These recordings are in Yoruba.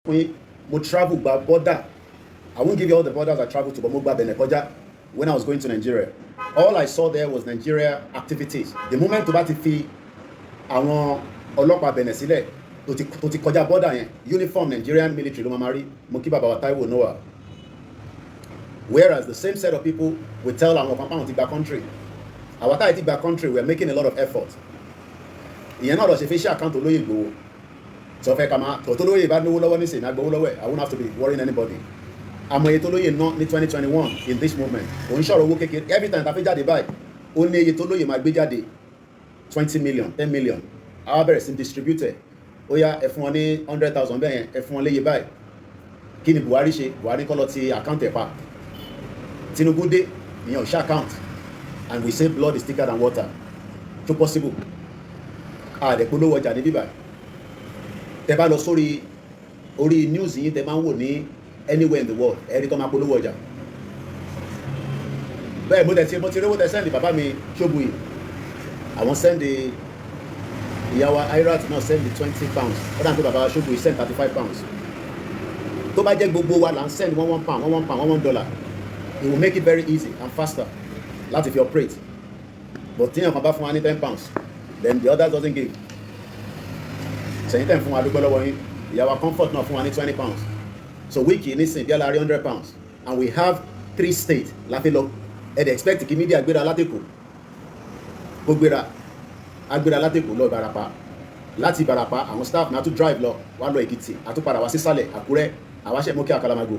mo travel by border. I won't give you all the borders I traveled to, but mo gba Benin kọjá when I was going to Nigeria. All I saw there was Nigeria activities. The moment tó bá ti fi àwọn ọlọ́pàá Benin sílẹ̀ tó ti kọjá border yẹn, uniform Nigerian military ló máa rí. Mo kí bàbá wa Táíwò Noah. Whereas the same set of people will tell àwọn kan páwọn ti gba country. Àwọn táyì ti gba country, we are making a lot of effort. Ìyẹn náà lọ ṣe facial account olóyè Ìgbòho. So fẹ́ ká máa tó lóyè bá náwó lọ́wọ́ nísìnyí àgbowó lọ́wọ́ ẹ̀, I won't have to be worrying anybody. Àmọ́ iye tó lóyè ná ní 2021 in this movement. Òun ṣọ̀rọ̀ owó kékeré every time tá fi jáde báyìí, ó ní iye tó lóyè máa gbé jáde 20 million, 10 million. Àwa bẹ̀rẹ̀ sí distributor. Ó yá ẹ fún wọn ní 100,000 bẹ́ẹ̀ yẹn, ẹ fún wọn léye báyìí. Kí ni Buhari ṣe? Buhari kọ́ lọ ti account ẹ̀ pa. Tinubu dé, ìyẹn ò ṣe account. And we say blood is thicker than water. So possible. Àdẹ̀ polówó ọjà ní bíbáyìí. Tẹ́ bá lọ sórí orí news yìí tẹ́ máa ń wò ní anywhere in the world, ẹ̀rí tó máa polówó ọjà. Bẹ́ẹ̀ mo ti rówó tẹ sẹ́ndì bàbá mi Ṣóbùyì. Àwọn sẹ́ndì ìyàwó Irat náà sẹ́ndì 20 pounds. Ó dà ní pé bàbá Ṣóbùyì sẹ́ndì 35 pounds. Tó bá jẹ́ gbogbo wa là ń sẹ́ndì £1 pound, $1. It will make it very easy and faster láti fi operate. But tíyàn kan bá fún wa ní 10 pounds, then the others doesn't give. Sẹ́yìn tẹ̀ fún wa dúpẹ́ lọ́wọ́ yín. Ìyàwó Comfort náà fún wa ní 20 pounds. So wiki nísìn bí alárí 100 pounds. And we have 3 states láti lọ. Ẹ̀dẹ̀ expect kí media gbéra látẹ̀kọ̀. Kó gbéra. Agbéra látẹ̀kọ̀ lọ Ìbàràpá. Láti Ìbàràpá àwọn staff náà tún drive lọ wá lọ Èkìtì. Àtúpadà wá sísàlẹ̀ Àkúrẹ́. Àwa ṣẹ̀ Mókè Àkàlàmàgò.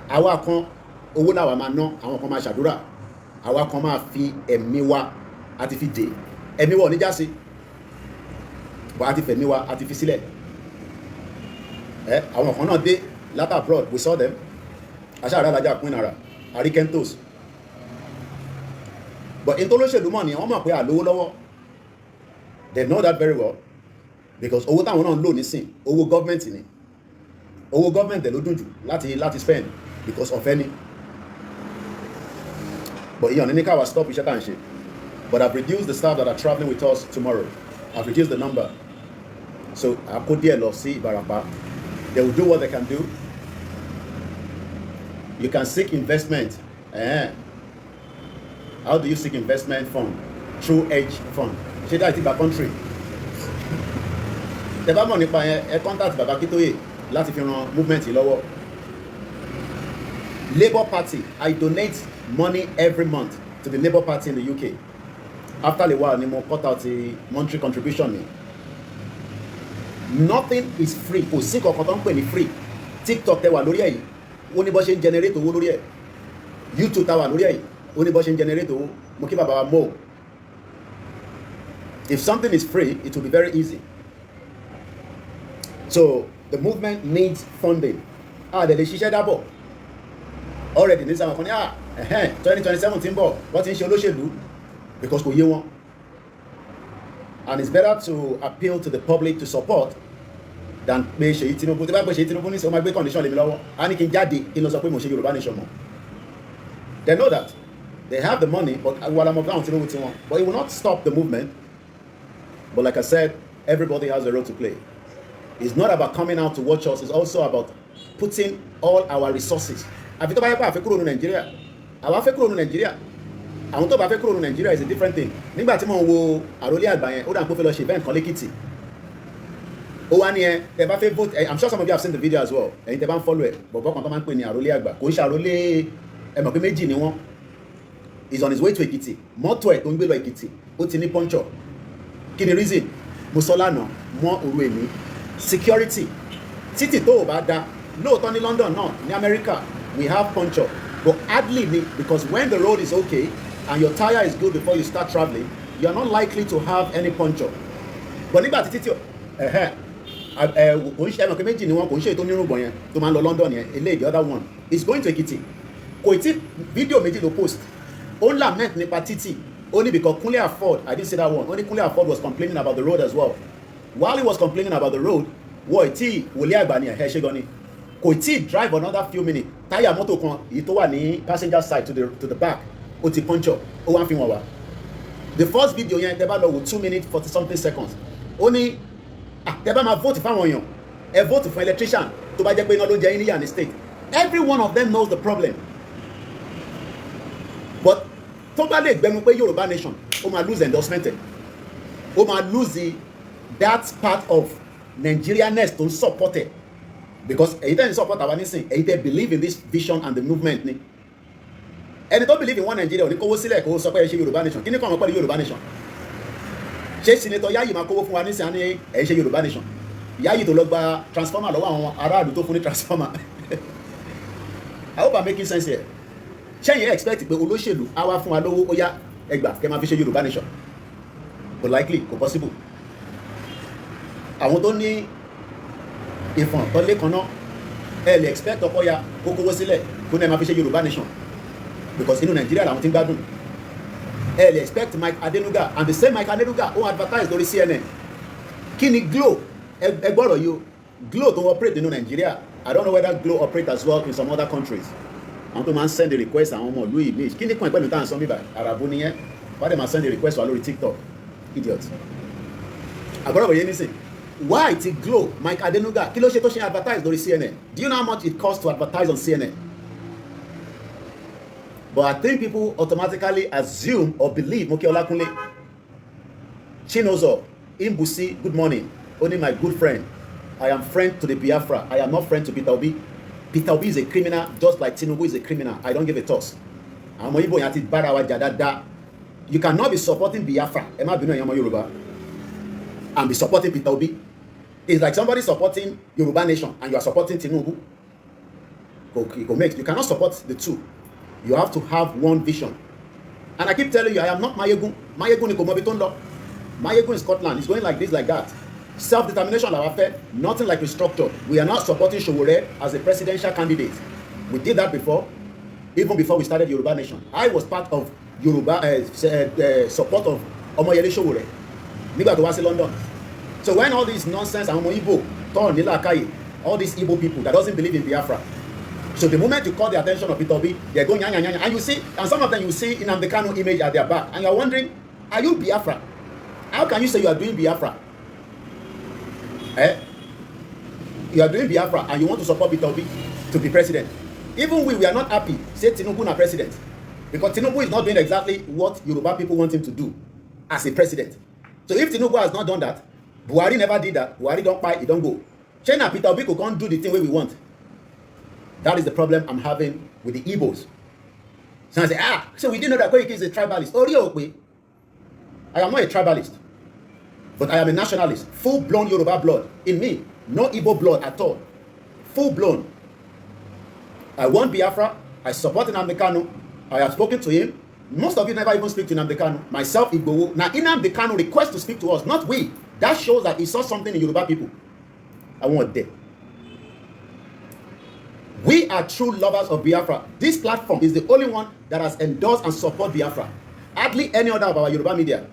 Àwa kan owó làwa máa ná, àwọn kan máa ṣàdúrà. Àwa kan máa fi ẹ̀mí wa àti fi dè. Ẹ̀mí wa ò ní já sí. Bọ̀ àti fẹ̀mí wa àti fi sílẹ̀. Àwọn kan náà dé láti abroad, we saw them. Aṣáára alájà pín ara, àrí Kentos. But in tó lóṣèlú mọ̀ ni wọ́n mọ̀ pé àlówó lọ́wọ́. They know that very well. Because owó táwọn náà ń lò nísìn, owó government ni. Owó government dẹ̀ ló dùn jù láti spend because of any. But ìyàn ní káwa stop iṣẹ́ tá à ń ṣe. But I've reduced the staff that are traveling with us tomorrow. I've reduced the number. So I put díẹ̀ lọ sí Ìbàràpá. They will do what they can do. You can seek investment. How do you seek investment fund? Through hedge fund. Ṣé dáa ti gba country? Tẹ́ bá mọ̀ nípa yẹn, ẹ contact Bàbá Akíntóyè láti fi ran movement yìí lọ́wọ́. Labour Party, I donate money every month to the Labour Party in the UK. After a while, ni mo cut out the monthly contribution mi. Nothing is free. Kò sí kankan tó ń pè ní free. TikTok tẹ́ wà lórí ẹ̀ yìí, ó ní bó ṣe ń generate owó lórí ẹ̀. YouTube tá wà lórí ẹ̀ yìí, ó ní bó ṣe ń generate owó. Mo kí bàbá wa mọ̀. If something is free, it will be very easy. So the movement needs funding. Dẹ̀ lè ṣiṣẹ́ dábọ̀. Already ní sáwọn kan ní 2027 tí ń bọ̀, wọ́n ti ń ṣe olóṣèlú because kò yé wọn. And it's better to appeal to the public to support than pé Ṣèyí Tinubu. Tí bá pé Ṣèyí Tinubu ní sọ ma gbé condition lèmi lọ́wọ́, a ní kí n jáde kí n lọ sọ pé mo ṣe Yorùbá nation mọ́. They know that. They have the money, but Walamọ̀ Brown Tinubu ti wọn. But it will not stop the movement. But like I said, everybody has a role to play. It's not about coming out to watch us. It's also about putting all our resources. Àfi tó bá yẹ pé àfẹ́ kúrò ní Nàìjíríà. Àwa fẹ́ kúrò ní Nàìjíríà. Àwọn tó bá fẹ́ kúrò ní Nàìjíríà is a different thing. Nígbà tí mo ń wo Àrólé Àgbà yẹn, ó dà pé ó fẹ́ lọ ṣe event kan lẹ́kìtì. Ó wá ní tẹ́ bá fẹ́ vote, I'm sure some of you have seen the video as well. Ẹ̀yin tẹ́ bá ń follow ẹ̀, bọ̀bọ̀ kan tó máa ń pè ní Àrólé Àgbà. Kò ń ṣe Àrólé, ẹ mọ̀ pé méjì ni wọ́n. He's on his way to Èkìtì. Mọ́tò ẹ̀ tó ń gbé lọ Èkìtì, ó ti ní puncture. Kí ni reason? Mo sọ lánàá, mọ́ òru èmi. Security. Títì tó ò bá dá, lóòótọ́ ní London náà, ní America, we have puncture. But hardly because when the road is okay and your tire is good before you start traveling, you are not likely to have any puncture. But nígbà tí títí kò ń ṣe ẹ̀mọ̀ pé méjì ni wọ́n kò ń ṣe ètò onírùngbọ̀n yẹn tó máa ń lọ London yẹn eléyìí the other one is going to Ekiti. Kò tí fídíò méjì ló post ó ń lament nípa títì only because Kunle Afod, I didn't say that one, only Kunle Afod was complaining about the road as well. While he was complaining about the road, wọ́n tí Wòlé Àgbà ni ẹ̀hẹ́ ṣe gan ni kò tí drive another few minutes táyà mọ́tò kan èyí tó wà ní passenger side to the back ó ti puncture ó wá ń fi wọn wá. The first video yẹn tẹ́ bá lọ wò 2 minutes 40 something seconds ó ní tẹ́ bá máa vote fáwọn èèyàn ẹ vote for electrician tó bá jẹ́ pé iná ló jẹ́ níyà ní state. Every one of them knows the problem. But tó bá lè gbẹnu pé Yorùbá nation ó máa lose endorsement ẹ̀, ó máa lose that part of Nigerianness tó ń support ẹ̀, because èyí tẹ́ ń support àwa nísìn, èyí tẹ́ believe in this vision and the movement ni. Ẹni tó believe in one Nigeria ò ní kówó sílẹ̀ kó sọ pé ẹ ṣe Yorùbá nation. Kí ni kàn wọ́n pẹ̀lú Yorùbá nation? Ṣé Senator Yayi máa kówó fún wa nísìn á ní ẹ ṣe Yorùbá nation? Yayi tó lọ gba transformer lọ́wọ́ àwọn aráàlú tó fún ní transformer. I hope I'm making sense here. Ṣẹ́yìn expect pé olóṣèlú á wá fún wa lówó ó yá ẹgbà kẹ́ máa fi ṣe Yorùbá nation? Kò likely, kò possible. Àwọn tó ní ìfọ̀n tó lé kan náà ẹ lè expect ọkọ ya kó kówó sílẹ̀ kó ní ẹ máa fi ṣe Yorùbá nation, because inú Nàìjíríà làwọn ti ń gbádùn. Ẹ lè expect Mike Adenuga, and the same Mike Adenuga ó advertise lórí CNN. Kí ni Glo? Ẹ gbọ́dọ̀ yìí o, Glo tó operate nínú Nàìjíríà, I don't know whether Glo operate as well in some other countries. Àwọn tó máa ń send a request àwọn ọmọ ìlú ìmí kí ni kàn pẹ̀lú táwọn sọ mí báyìí àràbù nìyẹn wọ́n dẹ̀ máa send a request wà lórí TikTok, idiot. Àgbọ̀dọ̀ wòye nísìn, why ti Glo Mike Adenuga kí ló ṣe tó ṣe advertise lórí CNN? Do you know how much it costs to advertise on CNN? But I think people automatically assume or believe Moke Olakunle, Chinozo, Imbusi, good morning, only my good friend. I am friend to the Biafra. I am not friend to Peter Obi. Peter Obi is a criminal, just like Tinubu is a criminal. I don't give a toss. You cannot be supporting Biafra and be supporting Peter Obi. It's like somebody supporting Yoruba nation and you are supporting Tinubu. You cannot support the two. You have to have one vision. And I keep telling you, I am not Mayegun. Mayegun is Komobiton law. Mayegun in Scotland. It's going like this, like that. Self-determination, our affair, nothing like restructured. We are not supporting Showore as a presidential candidate. We did that before, even before we started Yoruba Nation. I was part of Yoruba support of Omoyele Showore. Nígbà tó wá sí London. So when all this nonsense, and Igbo, Ton, Nilakayi, all these Igbo people that doesn't believe in Biafra. So the moment you call the attention of Peter Obi, they're going yang, and you see, and some of them you see in Nnamdi Kanu image at their back, and you're wondering, are you Biafra? How can you say you are doing Biafra? You are doing Biafra and you want to support Peter Obi to be president. Even we are not happy, say Tinubu na president. Because Tinubu is not doing exactly what Yoruba people want him to do as a president. So if Tinubu has not done that, Buhari never did that, Buhari don't buy, he don't go. China Peter Obi can't do the thing where we want. That is the problem I'm having with the Igbos. So I say, so we didn't know that Koiki is a tribalist. I am not a tribalist. But I am a nationalist, full-blown Yoruba blood in me, no Igbo blood at all, full-blown. I want Biafra, I support Nnamdi Kanu, I have spoken to him. Most of you never even speak to Nnamdi Kanu. Myself, Igbo. Now, Nnamdi Kanu requests to speak to us, not we. That shows that he saw something in Yoruba people. I want them. We are true lovers of Biafra. This platform is the only one that has endorsed and support Biafra. Hardly any other of our Yoruba media.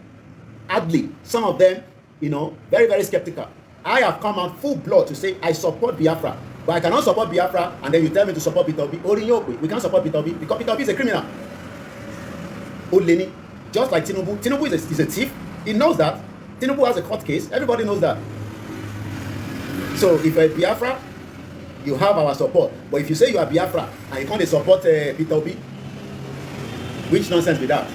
Hardly. Some of them, very, very skeptical. I have come out full blood to say I support Biafra, but I cannot support Biafra and then you tell me to support Peter Obi. We can't support Peter Obi because Peter Obi is a criminal. Oleni, just like Tinubu. Tinubu is a thief. He knows that. Tinubu has a court case. Everybody knows that. So if you're Biafra, you have our support. But if you say you are Biafra and you can't support Peter Obi, which nonsense with that?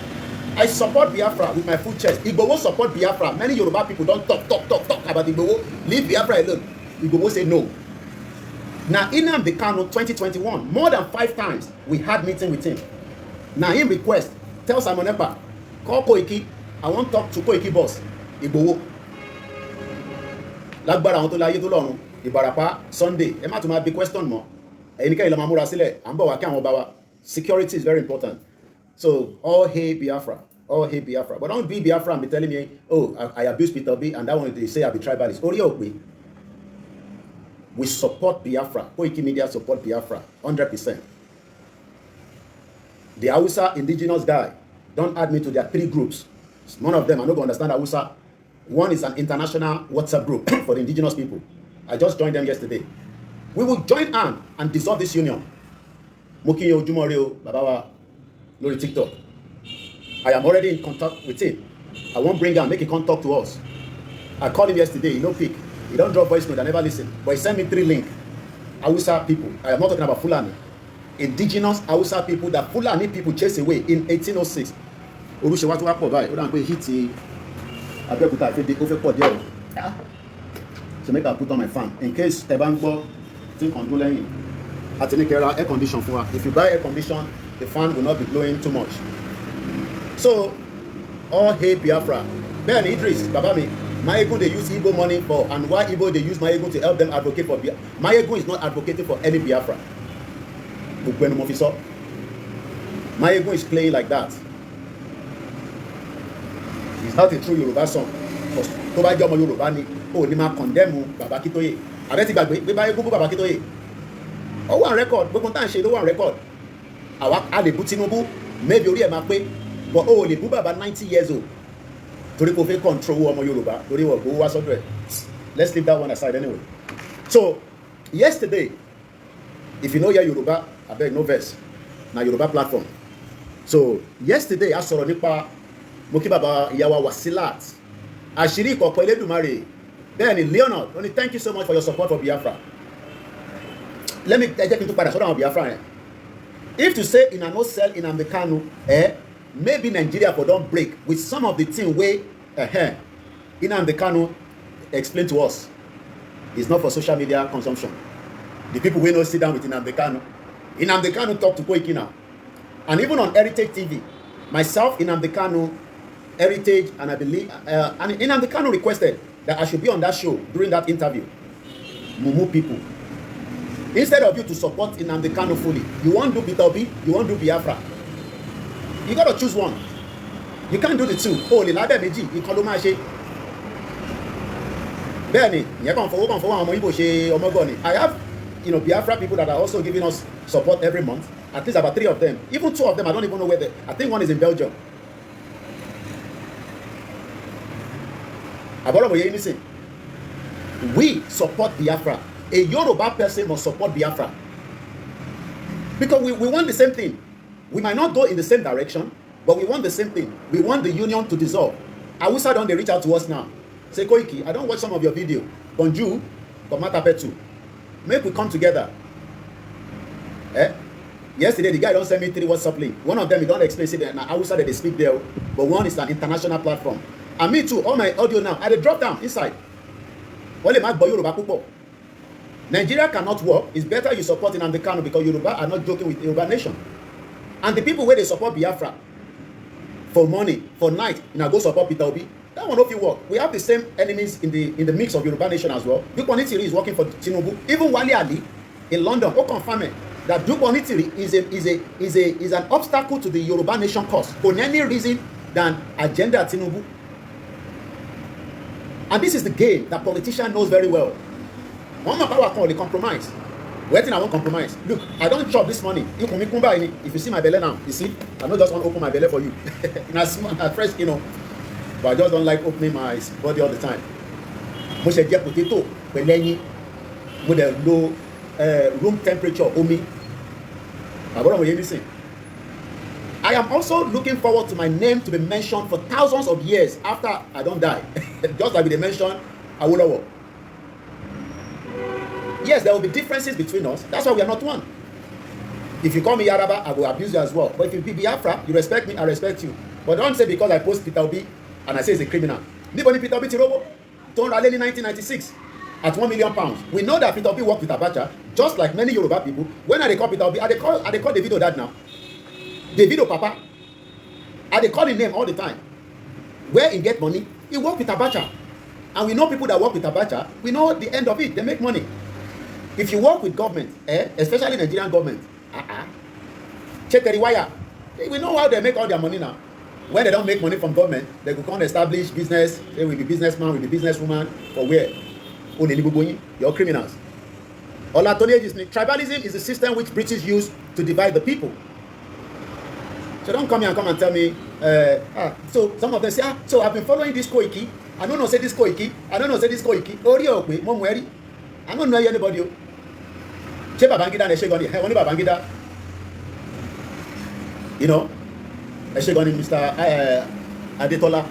I support Biafra with my full chest. Igbo support Biafra. Many Yoruba people don't talk about Igbo. Leave Biafra alone. Igbo say no. Now, in Nnamdi Kanu 2021, more than 5 times, we had meeting with him. Now, him request, tell Simon Ekpa, call Koiki, I want to talk to Koiki boss. Igbo. Lágbára àwọn tó láyé tó lọ́run, Ìbàràpá, Sunday, ẹ má tún máa bí question mọ́. Ẹ̀yin ìlànà múra sílẹ̀, à ń bọ̀ wá kí àwọn ọba wa. Security is very important. So, all hail Biafra. All hail Biafra. But don't be Biafra and be telling me, oh, I abuse Peter Obi and that one they say I be tribalist. We support Biafra. Koiki Media support Biafra. 100%. The Hausa indigenous guy, don't add me to their 3 groups. None of them, I don't understand Hausa. One is an international WhatsApp group for the indigenous people. I just joined them yesterday. We will join hand and dissolve this union. Mokinyo Jumoreo, Babawa. Lori TikTok. I am already in contact with him. I won't bring him, make a contact to us. I called him yesterday, pick. He don't drop voice note, I never listen. But he sent me 3 links. Hausa people. I am not talking about Fulani. Indigenous Hausa people that Fulani people chased away in 1806. Orúṣe wá tó wá pọ̀ báyìí. Ó dà pé hit Abẹ́òkúta àfẹ́dé ó fẹ́ pọ̀ díẹ̀ o. So make I put on my fan in case tẹ́ bá ń gbọ́ tí nǹkan dún lẹ́yìn. Àti ní kẹ́ra air condition fún wa. If you buy air condition, the fan will not be blowing too much. So all hail Biafra. Ben Idris, Baba mi, Mayegun they use Igbo money for, and why Igbo they use Mayegun to help them advocate for Biafra. Mayegun is not advocating for any Biafra. Mayegun is playing like that. It's not a true Yoruba song. Tó bá jẹ́ ọmọ Yorùbá ni, ó ní máa condemn Baba Akintoye. Àbẹ́ ti gbàgbé pé Mayegun bú Baba Akintoye. Ó wà on record, gbogbo tá à ń ṣe ló wà on record. Àwa a lè bú Tinubu, maybe orí ẹ̀ máa pé, but ó lè bú bàbá 90 years old. Torí kò fẹ́ control ọmọ Yorùbá, torí wọ́n gbowó wá sọ́dọ̀ ẹ̀. Let's leave that one aside anyway. So, yesterday, if you know your Yoruba, I beg no verse. Na Yoruba platform. So, yesterday, I sọ̀rọ̀ nípa mo kí bàbá ìyá wa Wasilat. Àṣírí ìkọ̀kọ̀ Elédùmarè. Bẹ́ẹ̀ni, Leonard, only thank you so much for your support for Biafra. Let me ẹ jẹ́ kí n tún padà sọ́dọ̀ àwọn Biafra yẹn. If to say una no sell in Nnamdi Kanu, maybe Nigeria for don't break with some of the thing wey Nnamdi Kanu explain to us. It's not for social media consumption. The people wey no sit down with Nnamdi Kanu. Nnamdi Kanu talk to Koiki now. And even on Heritage TV, myself, Nnamdi Kanu, Heritage, and I believe, and Nnamdi Kanu requested that I should be on that show during that interview. Mumu people. Instead of you to support Nnamdi Kanu fully, you want to do Peter Obi, you want to do Biafra. You got to choose one. You can't do the two. Oh, the ladder meji, ìkan ló máa ṣe. Bẹ́ẹ̀ni, ìyẹn kàn fọwọ́ àwọn ọmọ Igbo ṣe ọmọgọ́ ni. I have, Biafra people that are also giving us support every month. At least about 3 of them. Even 2 of them, I don't even know where they. I think one is in Belgium. We support Biafra. A Yoruba person must support Biafra. Because we want the same thing. We might not go in the same direction, but we want the same thing. We want the union to dissolve. Hausa don't they reach out to us now? Say, Koiki, I don't watch some of your video. Bonjour, Komatapetu. Make we come together. Yesterday, the guy don't send me 3 WhatsApp link. One of them, he don't explain, say that Hausa that they speak there, but one is an international platform. And me too, all my audio now, I dey drop down inside. Only my boy Yoruba people. Nigeria cannot work. It's better you support Nnamdi Kanu because Yoruba are not joking with Yoruba nation. And the people where they support Biafra for money, for night, go support Peter Obi. That one don't work. We have the same enemies in the mix of Yoruba nation as well. Duke Onitiri is working for Tinubu. Even Wale Ali in London, who confirm it that Duke Onitiri is an obstacle to the Yoruba nation cause for any reason than agenda Tinubu. And this is the game that politician knows very well. One man power call the compromise. Waiting, I won't compromise. Look, I don't chop this money. If you see my belly now, you see, I don't just want to open my belly for you. At first, but I just don't like opening my body all the time. Most of potato, with a low room temperature, I am also looking forward to my name to be mentioned for thousands of years after I don't die. Just like they mentioned Awolowo. Yes, there will be differences between us. That's why we are not one. If you call me Yaraba, I will abuse you as well. But if you be Biafra, you respect me, I respect you. But don't say because I post Peter Obi and I say he's a criminal. Nobody Peter Obi Tirobo, Don Raleigh in 1996 at £1 million. We know that Peter Obi worked with Abacha, just like many Yoruba people. When are they call Peter Obi? Are they call Davido that now? Davido Papa. Are they call his name all the time? Where he get money? He work with Abacha. And we know people that work with Abacha, we know the end of it, they make money. If you work with government, especially Nigerian government, check the wire. We know how they make all their money now. When they don't make money from government, they go come establish business. They will be businessman, will be businesswoman. For where? You're criminals. Tribalism is the system which British used to divide the people. So don't come here and tell me. So some of them say, so I've been following this Koiki. I don't know say this Koiki. I don't know say this Koiki. I don't know anybody. Che Babangida and Eshegoni. Hey, only Babangida. Eshegoni, Mr. Adetola.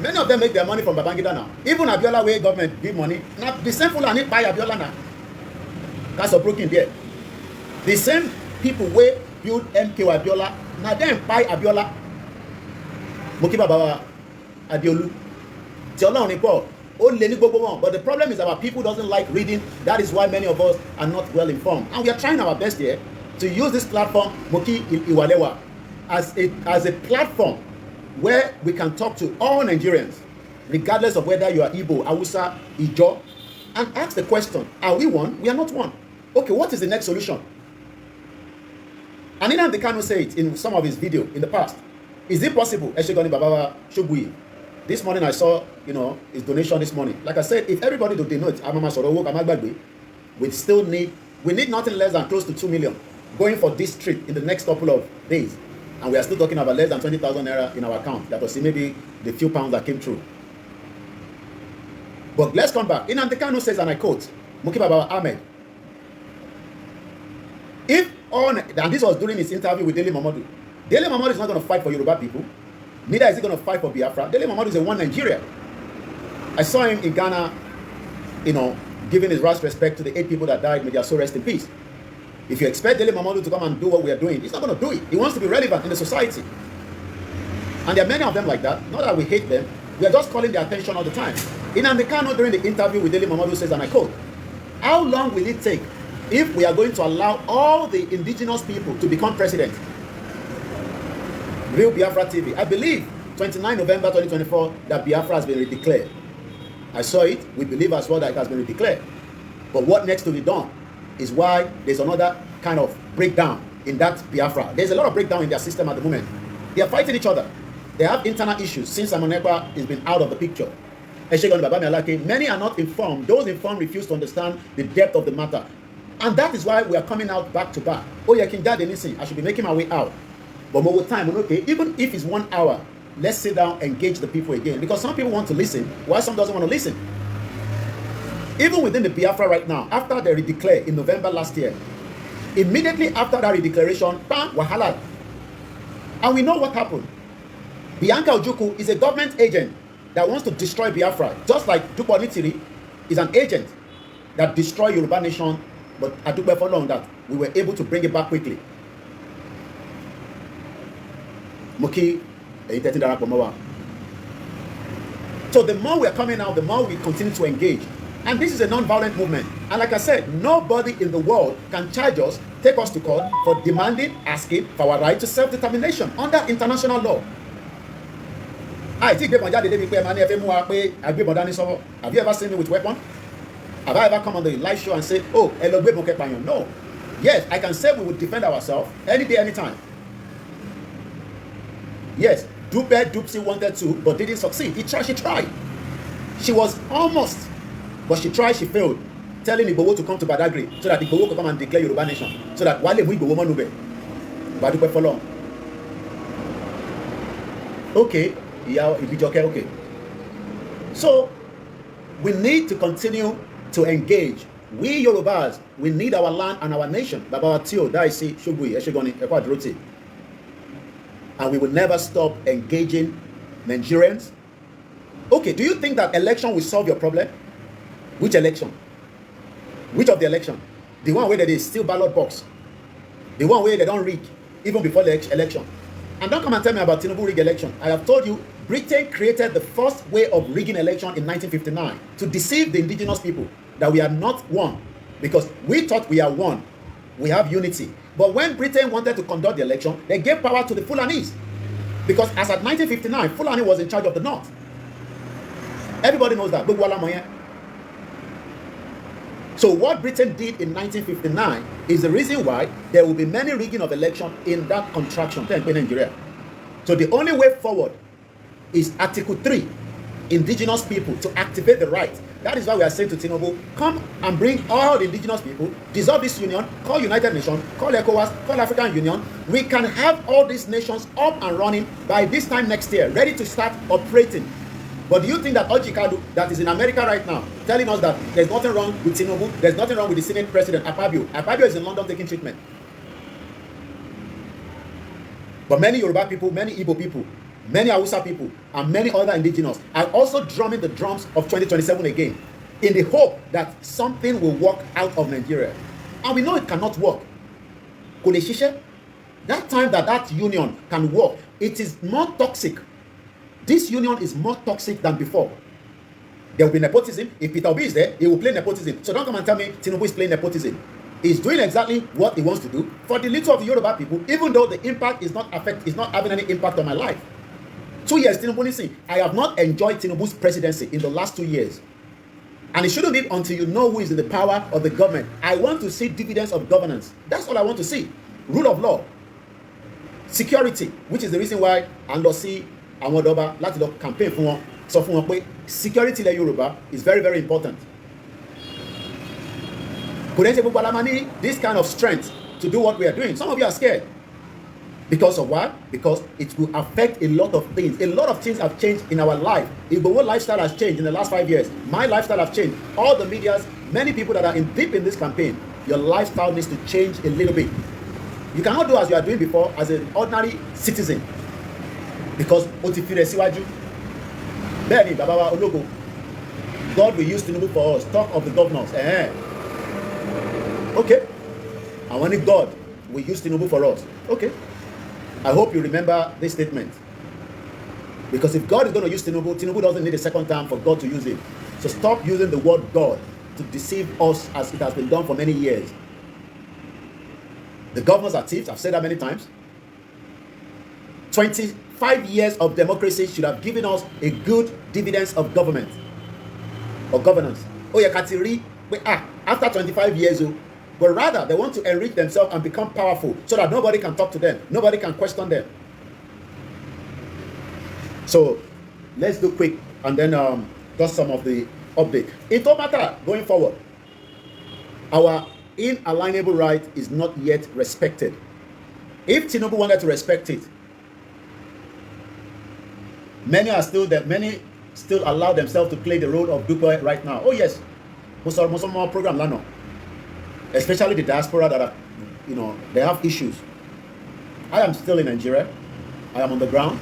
Many of them make their money from Babangida now. Even Abiola where government give money. Now the same Fulani buy Abiola now. That's a broken there. The same people where build MK Abiola, now them buy Abiola. Mokiba Baba Adiolu. But the problem is our people doesn't like reading. That is why many of us are not well informed. And we are trying our best here to use this platform, Moki Iwalewa, as a platform where we can talk to all Nigerians, regardless of whether you are Igbo, Hausa, Ijo, and ask the question, are we one? We are not one. Okay, what is the next solution? And Nnamdi Kanu said it in some of his videos in the past. Is it possible? Eshegoni Baba Shogui. This morning I saw, his donation this morning. Like I said, if everybody do denote, we need nothing less than close to 2 million going for this trip in the next couple of days. And we are still talking about less than 20,000 naira in our account. That was maybe the few pounds that came through. But let's come back. Nnamdi Kanu says, and I quote, Mukiba Baba Ahmed, and this was during his interview with Dele Momodu. Dele Momodu is not going to fight for Yoruba people. Neither is he going to fight for Biafra. Dele Momodu is a one Nigeria. I saw him in Ghana, giving his last respect to the 8 people that died. May their soul rest in peace. If you expect Dele Momodu to come and do what we are doing, he's not going to do it. He wants to be relevant in the society. And there are many of them like that. Not that we hate them. We are just calling their attention all the time. Nnamdi Kanu during the interview with Dele Momodu says, and I quote, how long will it take if we are going to allow all the indigenous people to become president? Real Biafra TV. I believe 29 November 2024 that Biafra has been redeclared. I saw it. We believe as well that it has been redeclared. But what next to be done is why there's another kind of breakdown in that Biafra. There's a lot of breakdown in their system at the moment. They are fighting each other. They have internal issues since Simon Ekpa has been out of the picture. Many are not informed. Those informed refuse to understand the depth of the matter. And that is why we are coming out back to back. Oh, yeah, I should be making my way out. But more time, okay, even if it's 1 hour, let's sit down, engage the people again. Because some people want to listen, while some doesn't want to listen. Even within the Biafra right now, after they redeclared in November last year, immediately after that redeclaration, bam, wahala. And we know what happened. Bianca Ojukwu is a government agent that wants to destroy Biafra, just like Dupo Onitiri is an agent that destroyed Yoruba nation, but I took for long that we were able to bring it back quickly. Moki, so the more we are coming out, the more we continue to engage. And this is a non-violent movement. And like I said, nobody in the world can charge us, take us to court for demanding, asking for our right to self-determination under international law. Have you ever seen me with weapon? Have I ever come on the live show and say, oh, no. Yes, I can say we would defend ourselves any day, anytime. Yes, Dupsy wanted to, but didn't succeed. She tried. She was almost, but she tried, she failed. Telling Igboho to come to Badagry so that Igboho could come and declare Yoruba nation. So that Wale mu Igboho manube. Badupe for long. Okay, yeah, okay. So, we need to continue to engage. We Yorubas, we need our land and our nation. Baba Tio, Daisi, Shugui, Eshegoni, Ekwadroti. And we will never stop engaging Nigerians. Okay, do you think that election will solve your problem? Which election? Which of the election? The one where there is still ballot box. The one where they don't rig even before the election. And don't come and tell me about Tinubu rig election. I have told you, Britain created the first way of rigging election in 1959 to deceive the indigenous people that we are not one. Because we thought we are one. We have unity. But when Britain wanted to conduct the election, they gave power to the Fulanis. Because as at 1959, Fulani was in charge of the North. Everybody knows that. So what Britain did in 1959 is the reason why there will be many rigging of election in that contraction in Nigeria. So the only way forward is Article 3, indigenous people to activate the right. That is why we are saying to Tinubu, come and bring all the indigenous people, dissolve this union, call United Nations, call ECOWAS, call African Union. We can have all these nations up and running by this time next year, ready to start operating. But do you think that Ojikadu, that is in America right now, telling us that there's nothing wrong with Tinubu, there's nothing wrong with the Senate President, Akpabio is in London taking treatment. But many Yoruba people, many Igbo people, many Hausa people, and many other indigenous are also drumming the drums of 2027 again in the hope that something will work out of Nigeria. And we know it cannot work. Kò lè ṣiṣẹ́. That time that union can work, it is more toxic. This union is more toxic than before. There will be nepotism. If Peter Obi is there, he will play nepotism. So don't come and tell me Tinubu is playing nepotism. He's doing exactly what he wants to do for the little of the Yoruba people, even though the impact is not having any impact on my life. 2 years, Tinubu, listen, I have not enjoyed Tinubu's presidency in the last 2 years. And it shouldn't be until you know who is in the power of the government. I want to see dividends of governance. That's all I want to see. Rule of law. Security, which is the reason why and lọ sí àwọn ọ̀dọ́ba láti lọ campaign fún wọn, sọ fún wọn pé security ilẹ̀ Yorùbá is very, very important. Kò dẹ́ ṣe gbogbo alamá ní this kind of strength to do what we are doing. Some of you are scared. Because of what? Because it will affect a lot of things. A lot of things have changed in our life. If the whole lifestyle has changed in the last 5 years, my lifestyle has changed. All the medias, many people that are deep in this campaign, your lifestyle needs to change a little bit. You cannot do as you are doing before as an ordinary citizen. Because ó ti fi rẹ̀ síwájú. Bẹ́ẹ̀ni, bàbá wa ológo. God will use Tinubu for us. Talk of the governors. Okay. I want God will use Tinubu for us. Okay. I hope you remember this statement. Because if God is going to use Tinubu, Tinubu doesn't need a second time for God to use him. So stop using the word God to deceive us as it has been done for many years. The governors are thieves. I've said that many times. 25 years of democracy should have given us a good dividends of government or governance. Oh, yeah, Katiri. After 25 years, but rather they want to enrich themselves and become powerful so that nobody can talk to them, nobody can question them. So let's do quick and then just some of the update. It don't matter going forward. Our inalienable right is not yet respected. If Tinubu wanted to respect it, many still allow themselves to play the role of Duro right now. Oh yes, most more program lano. Especially the diaspora that are, they have issues. I am still in Nigeria. I am on the ground,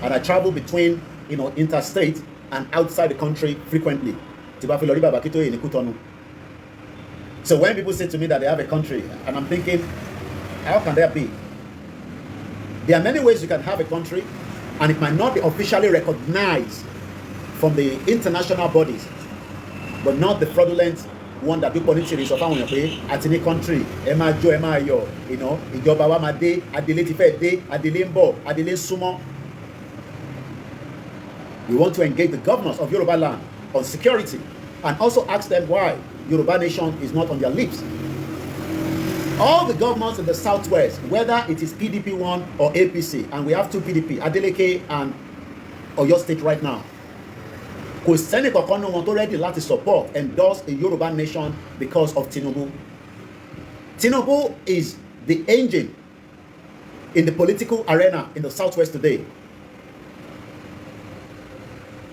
and I travel between, interstate and outside the country frequently. So when people say to me that they have a country, and I'm thinking, how can that be? There are many ways you can have a country, and it might not be officially recognized from the international bodies, but not the fraudulent one that people need to resolve on at any country. Ìjọba wa máa dé, adélé ti fẹ́ dé, adélé ń bọ̀, adélé ń súnmọ́. We want to engage the governors of Yoruba land on security and also ask them why Yoruba nation is not on their lips. All the governors in the southwest, whether it is PDP 1 or APC, and we have 2 PDP, Adeleke and Oyo State right now, kò sẹ́ni kankan nínú wọn tó ready láti support endorse a Yoruba nation because of Tinubu. Tinubu is the engine in the political arena in the southwest today.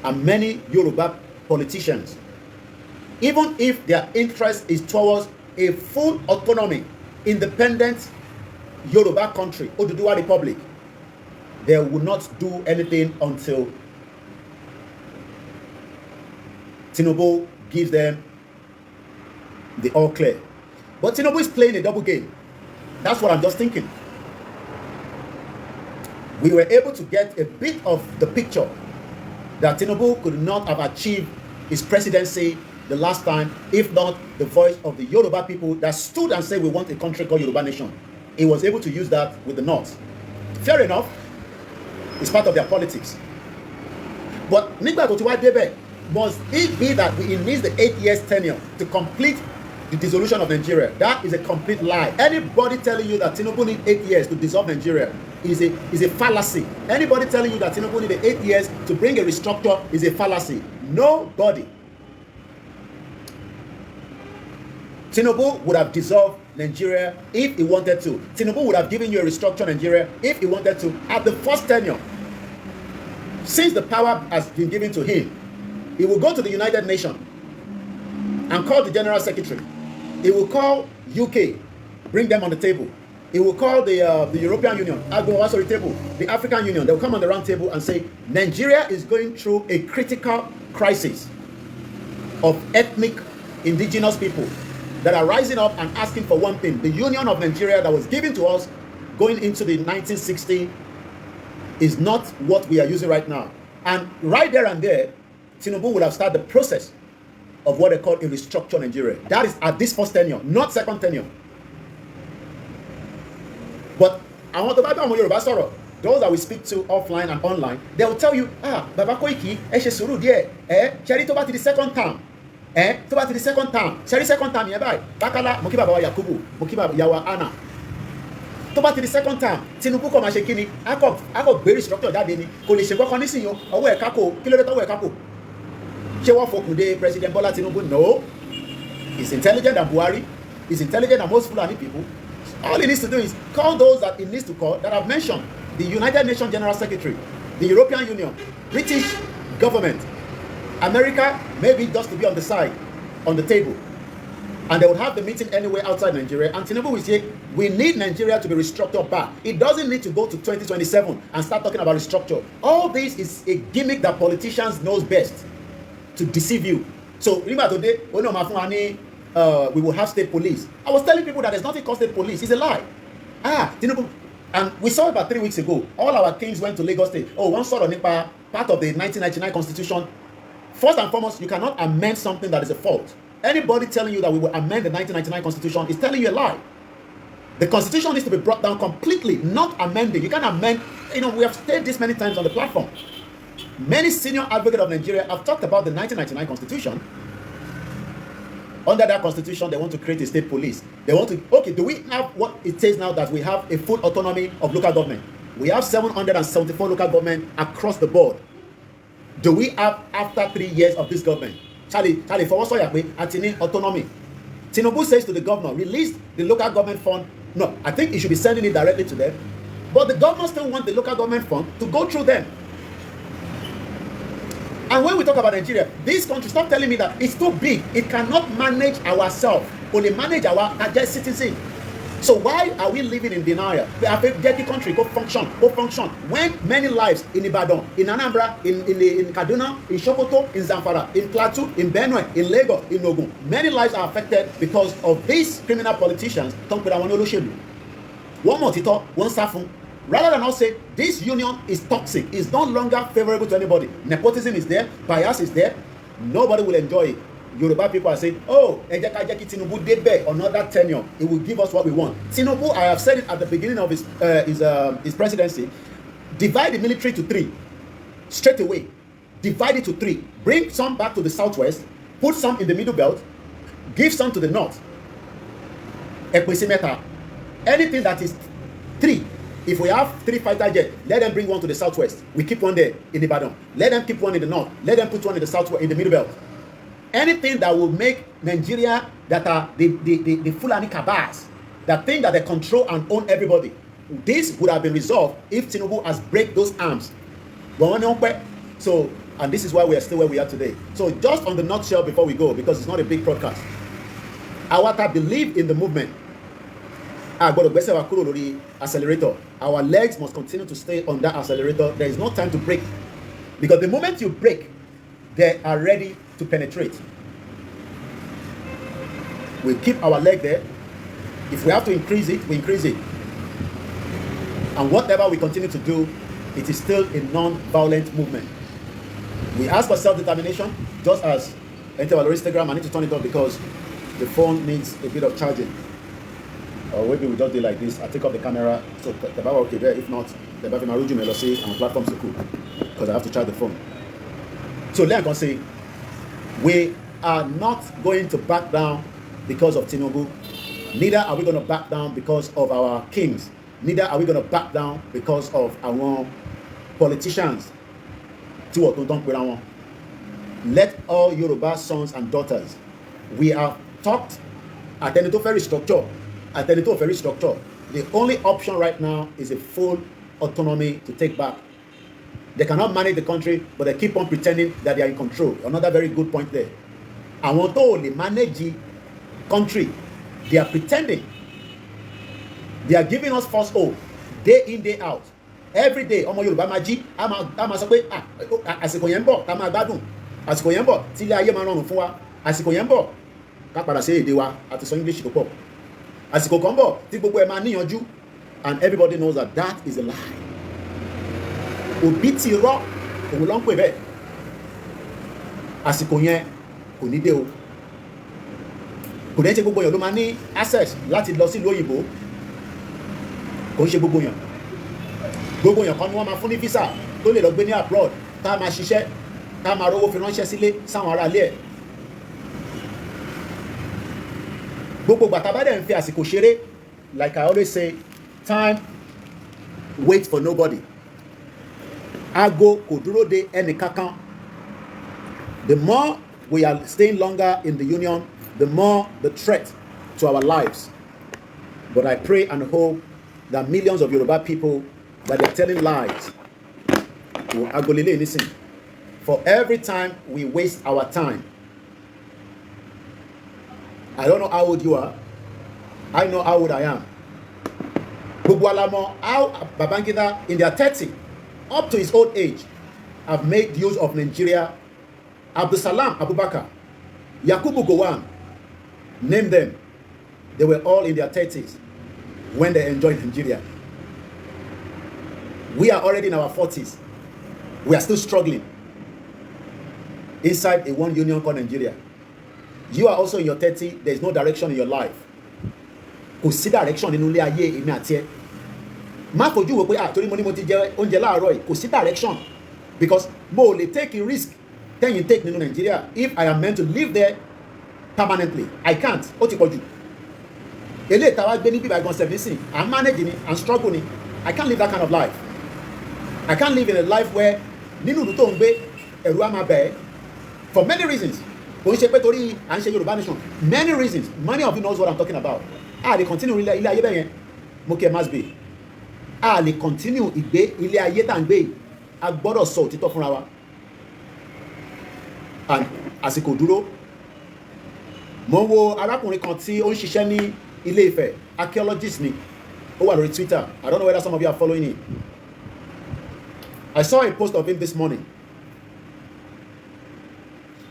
And many Yoruba politicians, even if their interest is towards a full autonomy, independent Yoruba country, Oduduwa Republic, they will not do anything until Tinubu gives them the all clear. But Tinubu is playing a double game. That's what I'm just thinking. We were able to get a bit of the picture that Tinubu could not have achieved his presidency the last time, if not the voice of the Yoruba people that stood and said we want a country called Yoruba Nation. He was able to use that with the North. Fair enough. It's part of their politics. But nígbà tó ti wá débẹ̀, must it be that he needs the 8 years tenure to complete the dissolution of Nigeria? That is a complete lie. Anybody telling you that Tinubu needs 8 years to dissolve Nigeria is a fallacy. Anybody telling you that Tinubu needs 8 years to bring a restructure is a fallacy. Nobody. Tinubu would have dissolved Nigeria if he wanted to. Tinubu would have given you a restructure Nigeria if he wanted to at the first tenure. Since the power has been given to him, he will go to the United Nations and call the General Secretary. He will call UK, bring them on the table, He will call the European Union, the African Union. They will come on the round table and say, Nigeria is going through a critical crisis of ethnic indigenous people that are rising up and asking for one thing. The Union of Nigeria that was given to us going into the 1960s is not what we are using right now. And right there and there, Tinubu would have started the process of what they call a restructured Nigeria. That is at this first tenure, not second tenure. But I want to buy down Yoruba sọ̀rọ̀. Those that we speak to offline and online, they will tell you, Baba Koiki, ẹ ṣe sùúrù díẹ̀, ṣẹ́rí tó bá ti di second term, tó bá ti di second term, ṣẹ́rí second term yẹn báyìí, Bákálá, mo kí bàbá wa Yakubu, mo kí bàbá Yawa Anna. Tó bá ti di second term, Tinubu kò máa ṣe kíni, akọ gbé restructure jáde ni, kò lè ṣe kọ́kọ́ nísìnyí ọwọ́ ẹ̀ kákò, kí ló dé tọ́wọ́ ẹ̀ kákò? Ṣé wọ́n fòkùn dé President Bola Tinubu? No. He's intelligent than Buhari. He's intelligent than most Fulani people. All he needs to do is call those that he needs to call that I've mentioned. The United Nations General Secretary, the European Union, British government, America, maybe just to be on the side, on the table. And they would have the meeting anywhere outside Nigeria. And Tinubu will say, we need Nigeria to be restructured back. It doesn't need to go to 2027 and start talking about restructure. All this is a gimmick that politicians knows best to deceive you. So remember today, we will have state police. I was telling people that there's nothing called state police. It's a lie. Tinubu. And we saw about 3 weeks ago, all our kings went to Lagos State. One sort of Nipa, part of the 1999 constitution. First and foremost, you cannot amend something that is a fault. Anybody telling you that we will amend the 1999 constitution is telling you a lie. The constitution needs to be brought down completely, not amended. You can't amend. We have stated this many times on the platform. Many senior advocates of Nigeria have talked about the 1999 constitution. Under that constitution, they want to create a state police. They want to, do we have what it says now that we have a full autonomy of local government? We have 774 local government across the board. Do we have, after 3 years of this government, Charlie, for what's autonomy? Tinubu says to the governor, release the local government fund. No, I think he should be sending it directly to them. But the governor still wants the local government fund to go through them. And when we talk about Nigeria, this country, stop telling me that it's too big. It cannot manage ourselves. Only manage our citizens. So why are we living in denial? We have a dirty country, go function. When many lives in Ibadan, in Anambra, in Kaduna, in Sokoto, in Zamfara, in Plateau, in Benue, in Lagos, in Ogun, many lives are affected because of these criminal politicians. One more tito, one safun. Rather than us say, this union is toxic, is no longer favorable to anybody. Nepotism is there, bias is there, nobody will enjoy it. Yoruba people are saying, Tinubu did back another tenure. It will give us what we want. Tinubu, I have said it at the beginning of his presidency, divide the military to 3. Straight away. Divide it to 3. Bring some back to the southwest, put some in the middle belt, give some to the north. Anything that is 3. If we have 3 fighter jets, let them bring one to the southwest. We keep one there in Ibadan. Let them keep one in the north. Let them put one in the southwest, in the middle belt. Anything that will make Nigeria, that are the Fulani cabals, that think that they control and own everybody, this would have been resolved if Tinubu has break those arms. So, and this is why we are still where we are today. So just on the nutshell before we go, because it's not a big broadcast, Awata believe in the movement. Accelerator. Our legs must continue to stay on that accelerator. There is no time to brake, because the moment you brake, they are ready to penetrate. We keep our leg there. If we have to increase it, we increase it. And whatever we continue to do, it is still a non-violent movement. We ask for self-determination, just as enter our Instagram. I need to turn it off because the phone needs a bit of charging. Or maybe we just do like this. I take off the camera, so the Baba okay there. If not, the Baba Maruju Melosi and platforms to cool, because I have to charge the phone. So let me say, we are not going to back down because of Tinubu. Neither are we going to back down because of our kings. Neither are we going to back down because of our politicians. Let all Yoruba sons and daughters, we are taught at the very structure. The only option right now is a full autonomy to take back. They cannot manage the country, but they keep on pretending that they are in control. Another very good point there. I want to only manage the country. They are pretending They are giving us false hope day in day out. Every day ọmọ Yorùbá máa jí á máa sọ pé àsìkò yẹn ń bọ̀ tá máa gbádùn, àsìkò yẹn ń bọ̀ tí ilé ayé máa rọrùn fún wa, àsìkò yẹn ń bọ̀ ká padà sí èdè wa àti sọ English tó pọ̀, àsìkò kan ń bọ̀ tí gbogbo ẹ̀ máa níyanjú, and everybody knows that that is a lie. Ibiti Oro òun ló ń pè bẹ́ẹ̀. Àsìkò yẹn kò ní dé o. Kò ní ṣe gbogbo èèyàn ló máa ní access láti lọ sí ìlú òyìnbó. Kò ń ṣe gbogbo èèyàn. Gbogbo èèyàn kan ni wọ́n máa fún ní visa tó lè lọ gbé ní abroad, tá a máa ṣiṣẹ́, tá a máa rówó fi ránṣẹ́ sílé sáwọn ará ilé ẹ̀. Gbogbo gbàtà bá dẹ̀ ń fi àsìkò ṣeré, like I always say, time waits for nobody. Aago kò dúró de ẹnì kankan. The more we are staying longer in the union, the more the threat to our lives. But I pray and hope that millions of Yoruba people that are telling lies will agolele listen. For every time we waste our time. I don't know how old you are. I know how old I am. Gbogbo alamo how Babangida in their 30, up to his old age, have made use of Nigeria. Abdusalam Abubakar, Yakubu Gowon, name them. They were all in their 30s when they enjoyed Nigeria. We are already in our 40s. We are still struggling inside a one union called Nigeria. You are also in your 30. There is no direction in your life. Kò sí direction nínú ilé ayé èmi àti ẹ. Má fojú wo pé torí mo ní mo ti jẹ oúnjẹ láàárọ̀ yìí, kò sí direction, because mo lè take a risk then you take nínú Nigeria if I am meant to live there permanently. I can't. Ó ti pọ̀ jù. Eléyìí tá wá gbé ní bíbá gan seventeen, I'm managing it and struggle ni. I can't live that kind of life. I can't live in a life where nínú ìlú tó ń gbé ẹ̀rù á máa bẹ̀ ẹ́ for many reasons. Kò ń ṣe pé torí à ń ṣe Yorùbá nation. Many reasons. Many of you knows what I'm talking about. A lè continue ilé ayé bẹ́ẹ̀ yẹn. Mo kí ẹ must be. A lè continue ìgbé ilé ayé tá à ń gbé yìí. A gbọ́dọ̀ sọ òtítọ́ fúnra wa. And àsìkò dúró. Mo wo arákùnrin kan tí ó ń ṣiṣẹ́ ní Ilé Ifẹ̀, archaeologist ni. Ó wà lórí Twitter. I don't know whether some of you are following him. I saw a post of him this morning.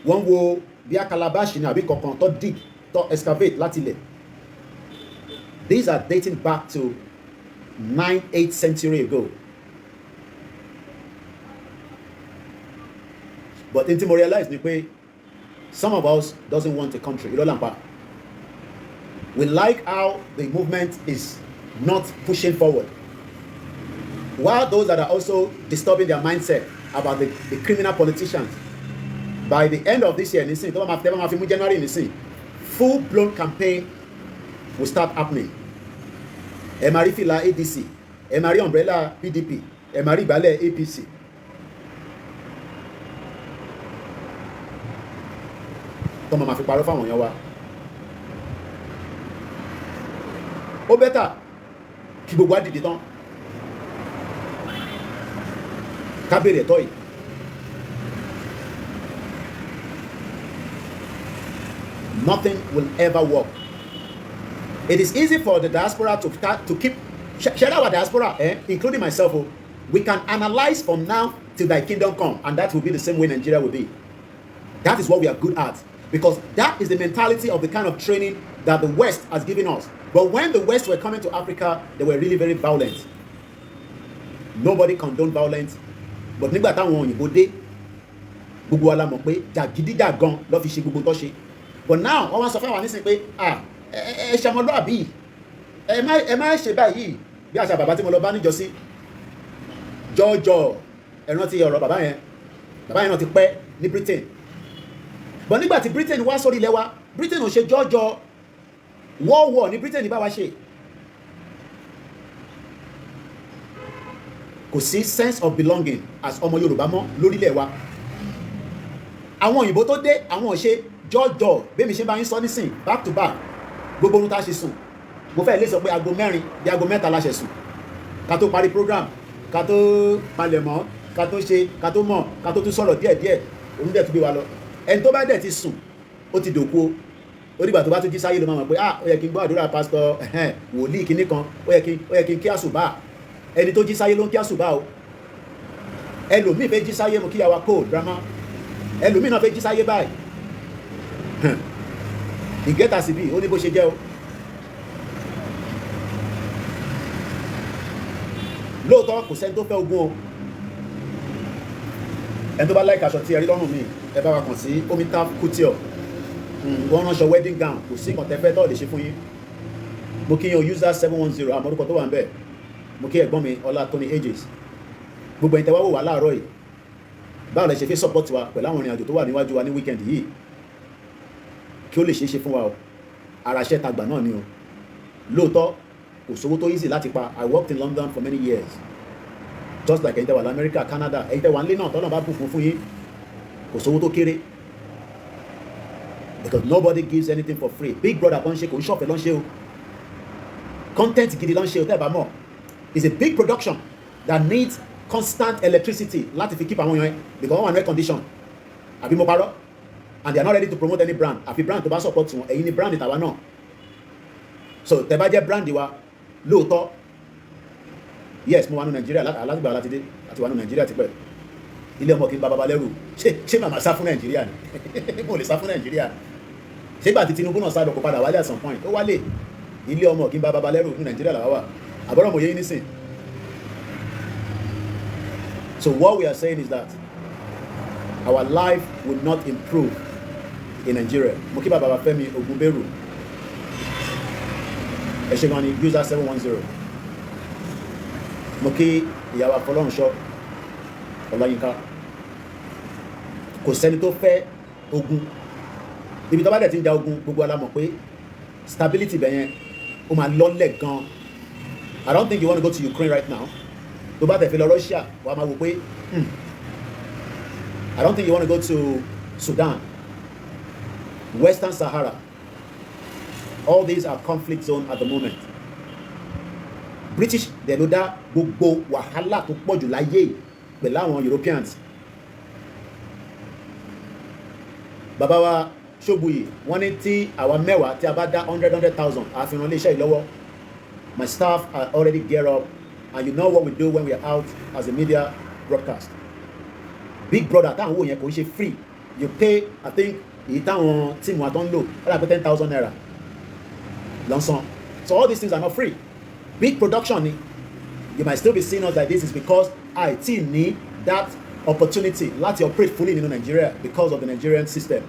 Wọ́n wo bí a calabash ni àbí kankan tó dig, tó excavate láti ilẹ̀. These are dating back to 9th century ago. But until we realize ni pé some of us doesn't want a country. We like how the movement is not pushing forward, while those that are also disturbing their mindset about the criminal politicians. By the end of this year, January, full-blown campaign will start happening. Emari fila ADC, Emari umbrella PDP, Emari balẹ̀ APC. Tọ́mọ máa fi parọ́ fáwọn èèyàn wa. Ó bẹ́tà kí gbogbo àdìdì tán. Ká bèrè ẹ̀tọ́ yìí. Nothing will ever work. It is easy for the diaspora to keep share our diaspora, including myself. We can analyze from now till thy kingdom come, and that will be the same way Nigeria will be. That is what we are good at, because that is the mentality of the kind of training that the West has given us. But when the West were coming to Africa, they were really very violent. Nobody condoned violence. But nígbà táwọn òyìnbó dé, gbogbo wa la mọ̀ pé jàgídíjàgan ló fi ṣe gbogbo tó ṣe. But now wọ́n wá sọ fún wa nísìnyí pé ẹ ṣọmọlúàbí, ẹ má ṣe báyìí bí àṣà bàbá tí mo lọ bá níjọ́sí. Jọjọ ẹ rántí ọ̀rọ̀ bàbá yẹn náà ti pẹ́ ní Britain. But nígbà tí Britain wá sórí ilẹ̀ wa, Britain ò ṣe jọjọ war ní Britain bá wa ṣe. Kò sí sense of belonging as ọmọ Yorùbá mọ́ lórílẹ̀ wa. Àwọn òyìnbó tó dé, àwọn ò ṣe jọjọ bẹ́ẹ̀ mi ṣe bá yín sọ nísìn back to back. Gbogbo ohun tá a ṣe sùn, mo fẹ́ lè sọ pé aago 4 bí aago 3 la ṣe sùn. Ká tó parí program, ká tó palẹ̀mọ́, ká tó ṣe, ká tó mọ̀, ká tó tún sọ̀rọ̀ díẹ̀díẹ̀, òun dẹ̀ tún gbé wa lọ. Ẹni tó bá dẹ̀ ti sùn, ó ti dòkú o. ó dìgbà tó bá tún jí sáyé ló máa mọ̀ pé ó yẹ kí n gbọ́ àdúrà pásítọ̀ wòlíì kinní kan ó yẹ kí n kí àsùbá. Ẹni tó jí sáyé ló ń kí àsùbá o. Ẹlòmíì fẹ́ jí sáyé mo kíyàwó kó drama. Ẹlòmíì náà fẹ́ jí sáyé báyìí. Ìgẹ́ta sí bí ó ní bó ṣe jẹ́ o. Lóòótọ́ kò sẹ́ni tó fẹ́ ogun o. Ẹni tó bá láìka aṣọ tí ẹ rí lọ́rùn mi ẹ bá wa kàn sí Omita Couture. Wọ́n ránṣọ wedding gown kò sí nǹkan tẹ́fẹ́ tó lè ṣe fún yín. Mo kí yín user 710 àmọ́ orúkọ tó wà ń bẹ̀. Mo kí ẹ̀gbọ́n mi Ọlá Tony Ages. Gbogbo ẹ̀yin tẹ́ wá wò wá láàárọ̀ yìí. Báwo lẹ ṣe fi support wa pẹ̀lú àwọn ìrìn àjò tó wà níwájú wa ní weekend yìí kí ó lè ṣeé ṣe fún wa o. Ara iṣẹ́ tagbà náà ni o. Lóòótọ́ kò sówó tó easy láti pa. I worked in London for many years. Just like ẹ̀yin tẹ́ wà ní America, Canada, ẹ̀yin tẹ́ wà nílé náà tọ́nà bá bùkún fún yín kò sówó tó kéré. Because nobody gives anything for free. Big brother kan ṣe kò ń ṣọ̀fẹ́ lọ́n ṣe o. Content gidi lọ́n ṣe o tẹ́ ẹ bá mọ̀. It's a big production that needs constant electricity láti fi keep àwọn èèyàn because wọ́n wà ní air condition. Àbí mo parọ́? And they are not ready to promote any brand. Àfi brand tó bá support wọn ẹ̀yin ni brand ìtàwa náà. So tẹ́ bá jẹ́ brand wa lóòótọ́ yes mo wà ní Nàìjíríà alátìgbà láti dé àti wà ní Nàìjíríà tipẹ́. Ilé ọmọ kì í bá baba lẹ́rù ṣé màmá sá fún Nàìjíríà ni mo lè sá fún Nàìjíríà. Ṣé ìgbà tí Tinubu náà sá lọ kó padà wálé at some point ó wálé ilé ọmọ kì í bá baba lẹ́rù ní Nàìjíríà làwa wà àbọ̀rọ̀ mọ̀ yé yín nísìn. So what we are saying is that our life will not improve in Nigeria. Mo kí bàbá Fẹ́mi Ògúnbẹ̀rù ẹ ṣé gan ni user 710. Mo kí ìyàwó Afọlọ́runṣọ́ Ọláyínká. Kò sẹ́ni tó fẹ́ ogun. Ibi tó bá dẹ̀ ti ń ja ogun gbogbo ala mọ̀ pé stability bẹ̀yẹn ó máa lọ́lẹ̀ gan. I don't think you want to go to Ukraine right now. Tó bá tẹ̀ fi lọ Russia wà máa wò pé I don't think you want to go to Sudan, Western Sahara. All these are conflict zone at the moment. British dẹ̀ ló dá gbogbo wàhálà tó pọ̀ jù láyé pẹ̀lú àwọn Europeans. Bàbá wa Ṣógbùyì wọ́n ní tí àwa mẹ́wàá tí a bá dá 100,000 àfihàn ilé iṣẹ́ ìlọ́wọ́. My staff are already geared up and you know what we do when we are out as a media broadcast. Big brother táwọn owó yẹn kò ń ṣe free. You pay I think èyí táwọn tíìmù wa tó ń lò ó dà pé 10,000 naira lọ́sàn. So all these things are not free. Big production ni. You might still be seeing us like this is because I still need that opportunity láti operate fully in Nigeria because of the Nigerian system.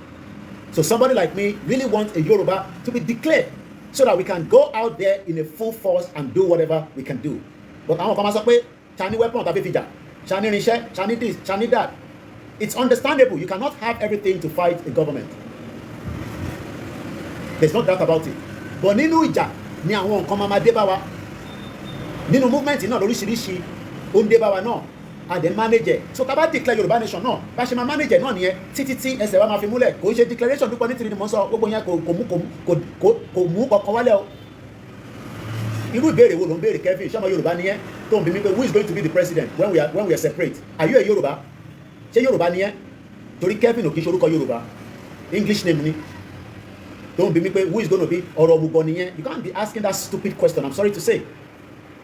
So somebody like me really wants a Yoruba to be declared so that we can go out there in a full force and do whatever we can do. But àwọn kan máa sọ pé Chinese weapon tàbí fìjà, Chinese irinṣẹ́, Chinese this, Chinese that. It's understandable. You cannot have everything to fight a government. There's no doubt about it. But nínú ìjà ni àwọn nǹkan máa dé bá wa. Nínú movement náà lóríṣiríṣi ó ń dé bá wa náà. And then manage. So tá bá declare Yorùbá nation náà bá ṣe máa manage náà nìyẹn títí tí ẹsẹ̀ wa máa fi múlẹ̀. Kò ń ṣe declaration dúpọ̀ nítorí ni mo ń sọ gbogbo yẹn kò mú kankan wálẹ̀ o. Irú ìbéèrè wo ló ń béèrè Kevin ṣé ọmọ Yorùbá nìyẹn tó ń bi mí pé who is going to be the president when we are separate? Are you a Yorùbá? Ṣé Yorùbá nìyẹn? Torí Kevin ò kí ń ṣorúkọ Yorùbá. English name ni. Don't be me who is going to be Oro Yourba. You can't be asking that stupid question. I'm sorry to say.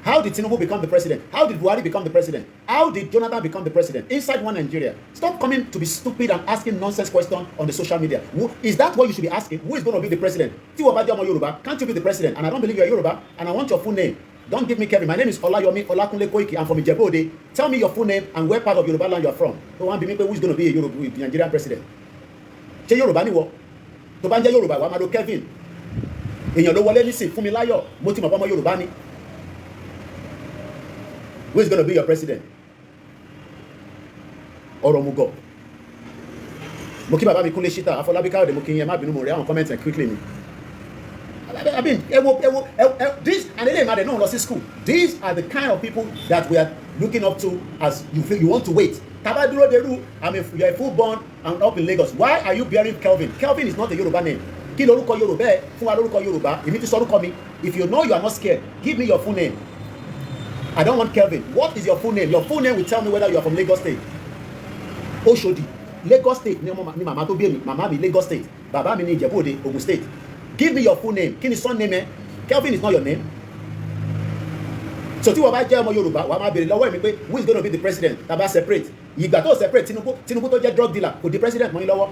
How did Tinubu become the president? How did Buhari become the president? How did Jonathan become the president? Inside one Nigeria. Stop coming to be stupid and asking nonsense questions on the social media. Is that what you should be asking? Who is going to be the president? Yoruba, can't you be the president? And I don't believe you're Yoruba. And I want your full name. Don't give me Kevin. My name is Olayomi Olakunle Koiki. I'm from Ijebu. Tell me your full name and where part of Yoruba land you're from. Don't want to be me who is going to be a Nigerian president. Say Yoruba ni wo. To bá ń jẹ́ Yorùbá wa máa lo Kevin. Èèyàn ló wọlé nísìn fún mi láyọ̀. Mo ti mọ̀ pé ọmọ Yorùbá ni. Who is going to be your president? Ọ̀rọ̀ mugọ̀. Mo kí bàbá mi Kúnlé Ṣítà, Afọlábí Káyọ̀dé mo kí yín ẹ má bínú mo rí àwọn comments quickly ni. I mean, this and eléyìí máa dẹ̀ náà lọ sí school. These are the kind of people that we are looking up to as you feel you want to wait. Taba Duro Deru, you're a full born and up in Lagos. Why are you bearing Kelvin? Kelvin is not a Yoruba name. Kí lorúkọ Yorùbá fún wa lorúkọ Yorùbá. Èmi ti sọ orúkọ mi. If you know you are not scared, give me your full name. I don't want Kelvin. What is your full name? Your full name will tell me whether you are from Lagos State. Oshodi. Lagos State ni màmá tó bí mi. Màmá mi Lagos State. Bàbá mi ní Ìjẹ̀bú Òde, Ogun State. Give me your full name. Kí ni surname ẹ? Kelvin is not your name. So tí wọ́n bá jẹ́ ọmọ Yorùbá wàá máa béèrè lọ́wọ́ mi pé who is going to be the president tàbá separate. Ìgbà tó separate Tinubu tó jẹ́ drug dealer kò di president mọ́ yín lọ́wọ́.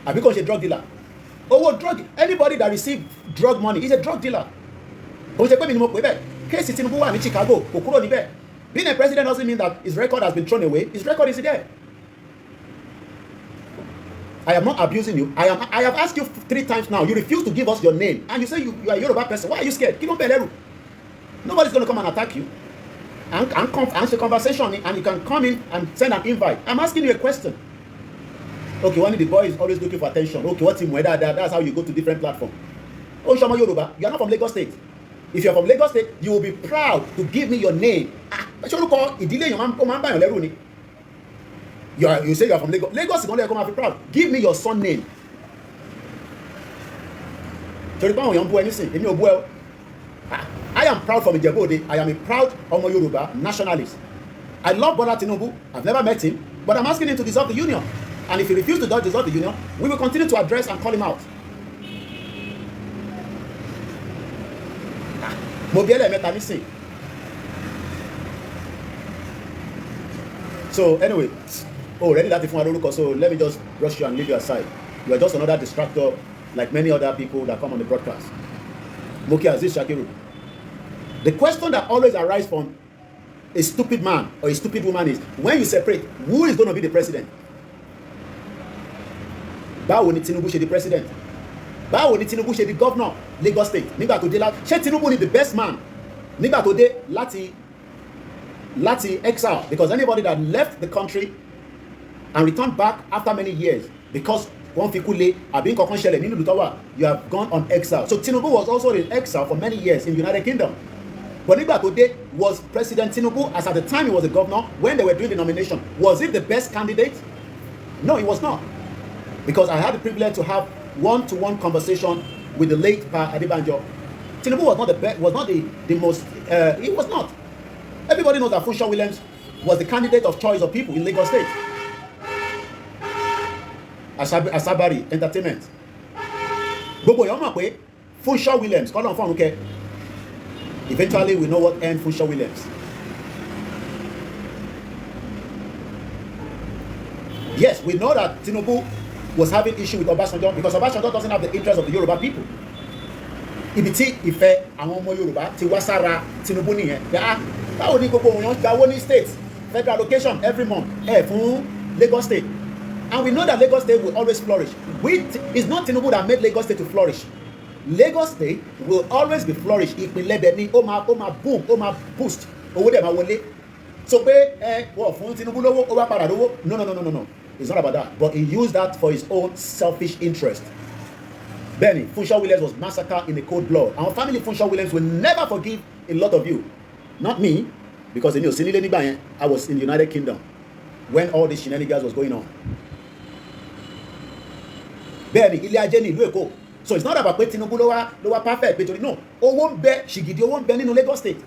Àbí kò ṣe drug dealer. Owó drug, anybody that receive drug money is a drug dealer. Ó ṣe pé mi ni mo pè bẹ́ẹ̀. Kéèsì Tinubu wà ní Chicago kò kúrò níbẹ̀. Being a president doesn't mean that his record has been thrown away. His record is there. I am not abusing you. I have asked you 3 times now. You refuse to give us your name. And you say you are a Yoruba person. Why are you scared? Keep on Beleru. Nobody's going to come and attack you. And answer conversation. And you can come in and send an invite. I'm asking you a question. Okay, one of the boys is always looking for attention. Okay, what's in Mweda? That's how you go to different platforms. Oh, Shama Yoruba, you are not from Lagos State. If you are from Lagos State, you will be proud to give me your name. You say you are from Lagos. Lagos is going to come and be proud. Give me your son name. I am proud from Ijebu-Ode. I am a proud Omo Yoruba nationalist. I love Bola Tinubu. I've never met him, but I'm asking him to dissolve the union. And if he refuses to dissolve the union, we will continue to address and call him out. So anyway, ready that if so let me just brush you and leave you aside. You are just another distractor like many other people that come on the broadcast. Moki Aziz Shakiru. The question that always arises from a stupid man or a stupid woman is, when you separate, who is going to be the president? Báwo ni Tinubu ṣe di president? Báwo ni Tinubu ṣe di governor Lagos State? Nígbà tó dé ṣé Tinubu ni the best man? Nígbà tó dé láti exile, because anybody that left the country and returned back after many years because one fi kú lé àbí nǹkan kan ṣẹlẹ̀ nínú ìlú tó wà, you have gone on exile. So Tinubu was also in exile for many years in the United Kingdom. But nígbà tó dé, was President Tinubu, as at the time he was a governor, when they were doing the nomination, was he the best candidate? No, he was not. Because I had the privilege to have one-to-one conversation with the late Pa Adebanjo. Tinubu was not the best, was not the most, he was not. Everybody knows that Funsho Williams was the candidate of choice of people in Lagos State. Asabari Entertainment. Gbogbo èèyàn mọ̀ pé Funsho Williams, kọ́lọ̀ fún ọ̀run kẹ́. Eventually we know what end Funsho Williams. Yes, we know that Tinubu was having issue with Obasanjo because Obasanjo doesn't have the interest of the Yoruba people. Ibi tí ìfẹ́ àwọn ọmọ Yorùbá ti wá sára Tinubu nìyẹn. Báwo ni gbogbo èèyàn gbawó ní state federal allocation every month fún Lagos State, and we know that Lagos State will always flourish. It's not Tinubu that made Lagos State to flourish. Lagos State will always be flourish. Ìpínlẹ̀ bẹ̀ ni ó máa boom, ó máa boost, owó dẹ̀ máa wọlé. So pé wọ́n fún Tinubu lówó ó wá padà lówó. No. It's not about that. But he used that for his own selfish interest. Benny, Funsho Williams was massacred in a cold blood. Our family, Funsho Williams, will never forgive a lot of you. Not me, because I was in the United Kingdom when all this shenanigans was going on. Benny, Iliajeni, Lueko. So it's not about Tinubu lower perfect. No, owó ń bẹ, ṣìgìdì owó ń bẹ nínú Lagos State.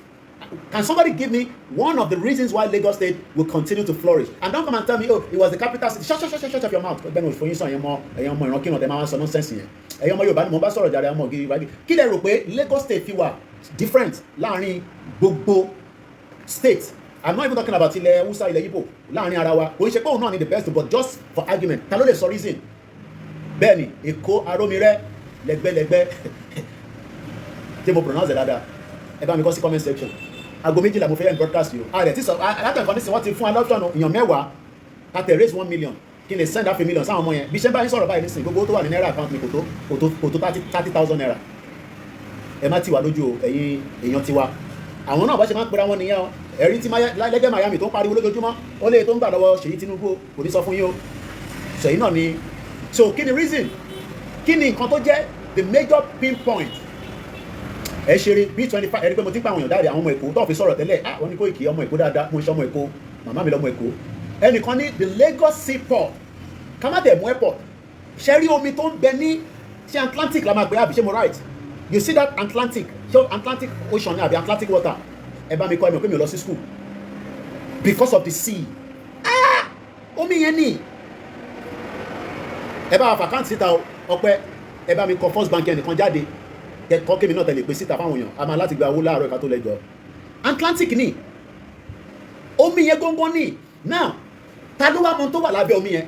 Can somebody give me one of the reasons why Lagos State will continue to flourish? And don't come and tell me, oh, it was the capital city. Shut up your mouth. Ben, for you, so ẹ̀yin ọmọ ìrànkí náà tẹ́ máa ń sọ nonsense yẹn. Ẹ̀yin ọmọ Yorùbá ni mo bá sọ̀rọ̀ jàre ọmọ ògiri wáyé. Kí lẹ rò pé Lagos State fi wà different láàrin gbogbo state? I'm not even talking about ilẹ̀ Hausa, ilẹ̀ Igbo, láàrin ara wa. Kò ń ṣe pé òun náà ni the best, but just for argument. Ta ló lè sọ reason? Bẹ́ẹ̀ni, Èkó, Arómiré, lẹ́gbẹ́lẹ́gbẹ́. Tí mo pronounce it dáadáa. Ẹ bá mi kọ sí comment section. Aago méjìlá mo fẹ́ yẹn broadcast yìí o. Ààrẹ tí sọ alátọ̀ nǹkan ní sìn wọ́n ti fún adoption èèyàn mẹ́wàá àtẹ̀ raise 1 million kí n lè send half a million sáwọn ọmọ yẹn bí iṣẹ́ bá ń sọ̀rọ̀ báyìí nísìnyí gbogbo tó wà ní náírà account mi kò tó 30,000 naira. Ẹ má ti wà lójú o ẹ̀yin èèyàn tiwa. Àwọn náà bá ṣe máa ń pera wọn nìyẹn o. Ẹ̀rí tí lẹ́gẹ́ Miami tó ń pariwo lójoojúmọ́ ó lè tó ń gbà lọ́wọ́ Ṣèyí Tinubu kò ní sọ fún yín o. Ṣèyí náà ni so kí ni reason? Kí ni nǹkan tó jẹ́ the major pinpoint? Ẹ ṣeré B25 ẹni pé mo ti ń pa àwọn èèyàn dáre àwọn ọmọ Èkó tó fi sọ̀rọ̀ tẹ́lẹ̀ wọ́n ní Koiki ọmọ Èkó dáadáa mo ń ṣe ọmọ Èkó màmá mi lọ́mọ Èkó ẹnìkan ní the Lagos seaport kámádẹ̀mú airport ṣe rí omi tó ń bẹ ní ṣé Atlantic la máa gbé àbí ṣé mo right you see that Atlantic so Atlantic ocean àbí Atlantic water ẹ bá mi kọ́ ẹ mọ̀ pé mi ò lọ sí school because of the sea omi yẹn ní ẹ bá wà fàkáǹtì síta ọpẹ ẹ bá mi kọ first bank ẹnìkan jáde kọ́ kémi náà tẹ̀lé pé síta fáwọn èèyàn a máa láti gba owó láàárọ̀ ìka tó lẹ́jọ́ Atlantic ni omi yẹn góńgó ni now ta ló wá mọ tó wà lábẹ́ omi yẹn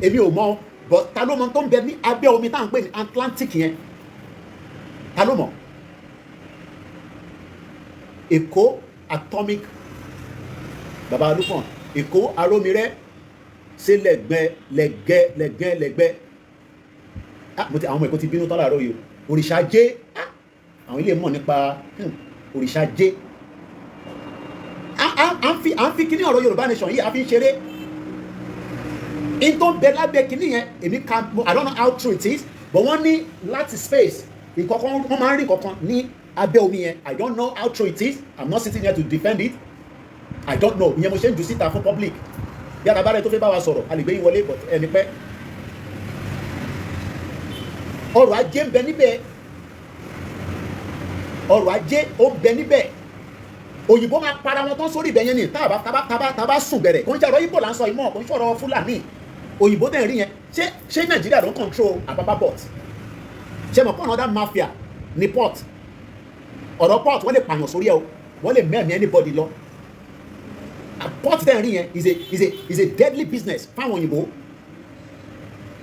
èmi ò mọ but ta ló mọ tó ń bẹ ní abẹ́ omi tá à ń pè ní Atlantic yẹn ta ló mọ̀ Èkó atomic baba Olúfọ̀n Èkó arómirẹ́ ṣe lẹ́gbẹ́ mo ti àwọn ọmọ Èkó ti bínú tán láàárọ̀ yìí òrìṣà jẹ́ àwọn ilé mọ̀ nípa òrìṣà jẹ́ à ń fi kíní ọ̀rọ̀ Yorùbá nation yìí a fi ń ṣeré in tó ń bẹ lábẹ́ kíní yẹn èmi kan I don't know how true it is but wọ́n ní láti space ìkọ̀kan wọ́n máa ń rí ìkọ̀kan ní abẹ́ omi yẹn I don't know how true it is I'm not sitting here to defend it I don't know ìyẹn mo ṣe ń jù síta fún public bí àtàbárẹ̀ tó fẹ́ bá wa sọ̀rọ̀ a lè gbé yín wọlé but ẹni pẹ́ ọrọ̀ ajé ń bẹ níbẹ̀ ọrọ̀ ajé ó ń bẹ níbẹ̀ òyìnbó máa para wọn tán sórí ibẹ̀ yẹn ni tábà sùn bẹ̀rẹ̀ kò ń ṣe ọ̀rọ̀ Ìgbò là ń sọ ìmọ̀ kò ń ṣe ọ̀rọ̀ Fúlàní òyìnbó tẹ̀ ń rí yẹn ṣé Nàìjíríà ló ń control Apapa port ṣe mọ̀ pọ̀ another mafia ní port ọ̀rọ̀ port wọ́n lè pààyàn sórí ẹ̀ o wọ́n lè mẹ́ẹ̀mí anybody lọ port tẹ̀ ń rí yẹn is a deadly business fáwọn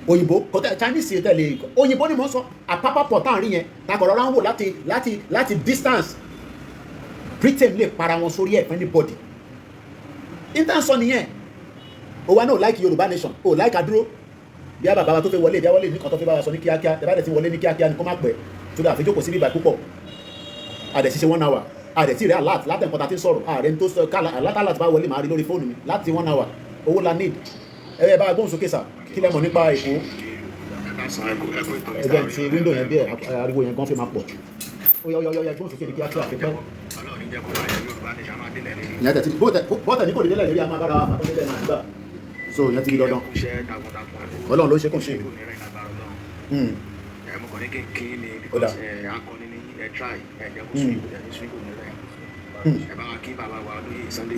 òyìnbó kọ́tà Chinese yẹn tẹ̀lé òyìnbó ni mo sọ Apapa port tá à ń rí yẹn takọ̀rọ̀ ra ń wò láti distance Britain lè para wọn sórí ẹ̀ fún anybody intan sọ nìyẹn o wa náà like Yorùbá nation o like Duro bí a bàbá wa tó fẹ́ wọlé bí a wọlé ní kan tó fẹ́ bá wa sọ ní kíákíá ẹ bá dẹ̀ ti wọlé ní kíákíá ni kó má pẹ́ tó dà àfijọ́ kò sí bíbá púpọ̀ àdẹ̀ ṣiṣẹ́ 1 hour àdẹ̀ tí rẹ̀ alert látẹ̀ nǹkan tá ti sọ̀rọ̀ ààrẹ tó sọ alert bá wọlé màá rí lórí fóònù mi láti 1 hour owó la need ẹ bá gbóhùn sókè sà kí lẹ mọ̀ nípa Èkó ẹgbẹ́ ti window yẹn bí ariwo yẹn gan fi máa pọ̀ ó yá gbóhùn sókè ní kíákíá àfikẹ́ ìyá tẹ̀tí bọ́tà ní kò nílẹ̀ lórí àmà bára àtọ́lẹ́lẹ̀ náà nígbà so ìyá ti rí dandan Ọlọ́run ló ṣe kùn ṣe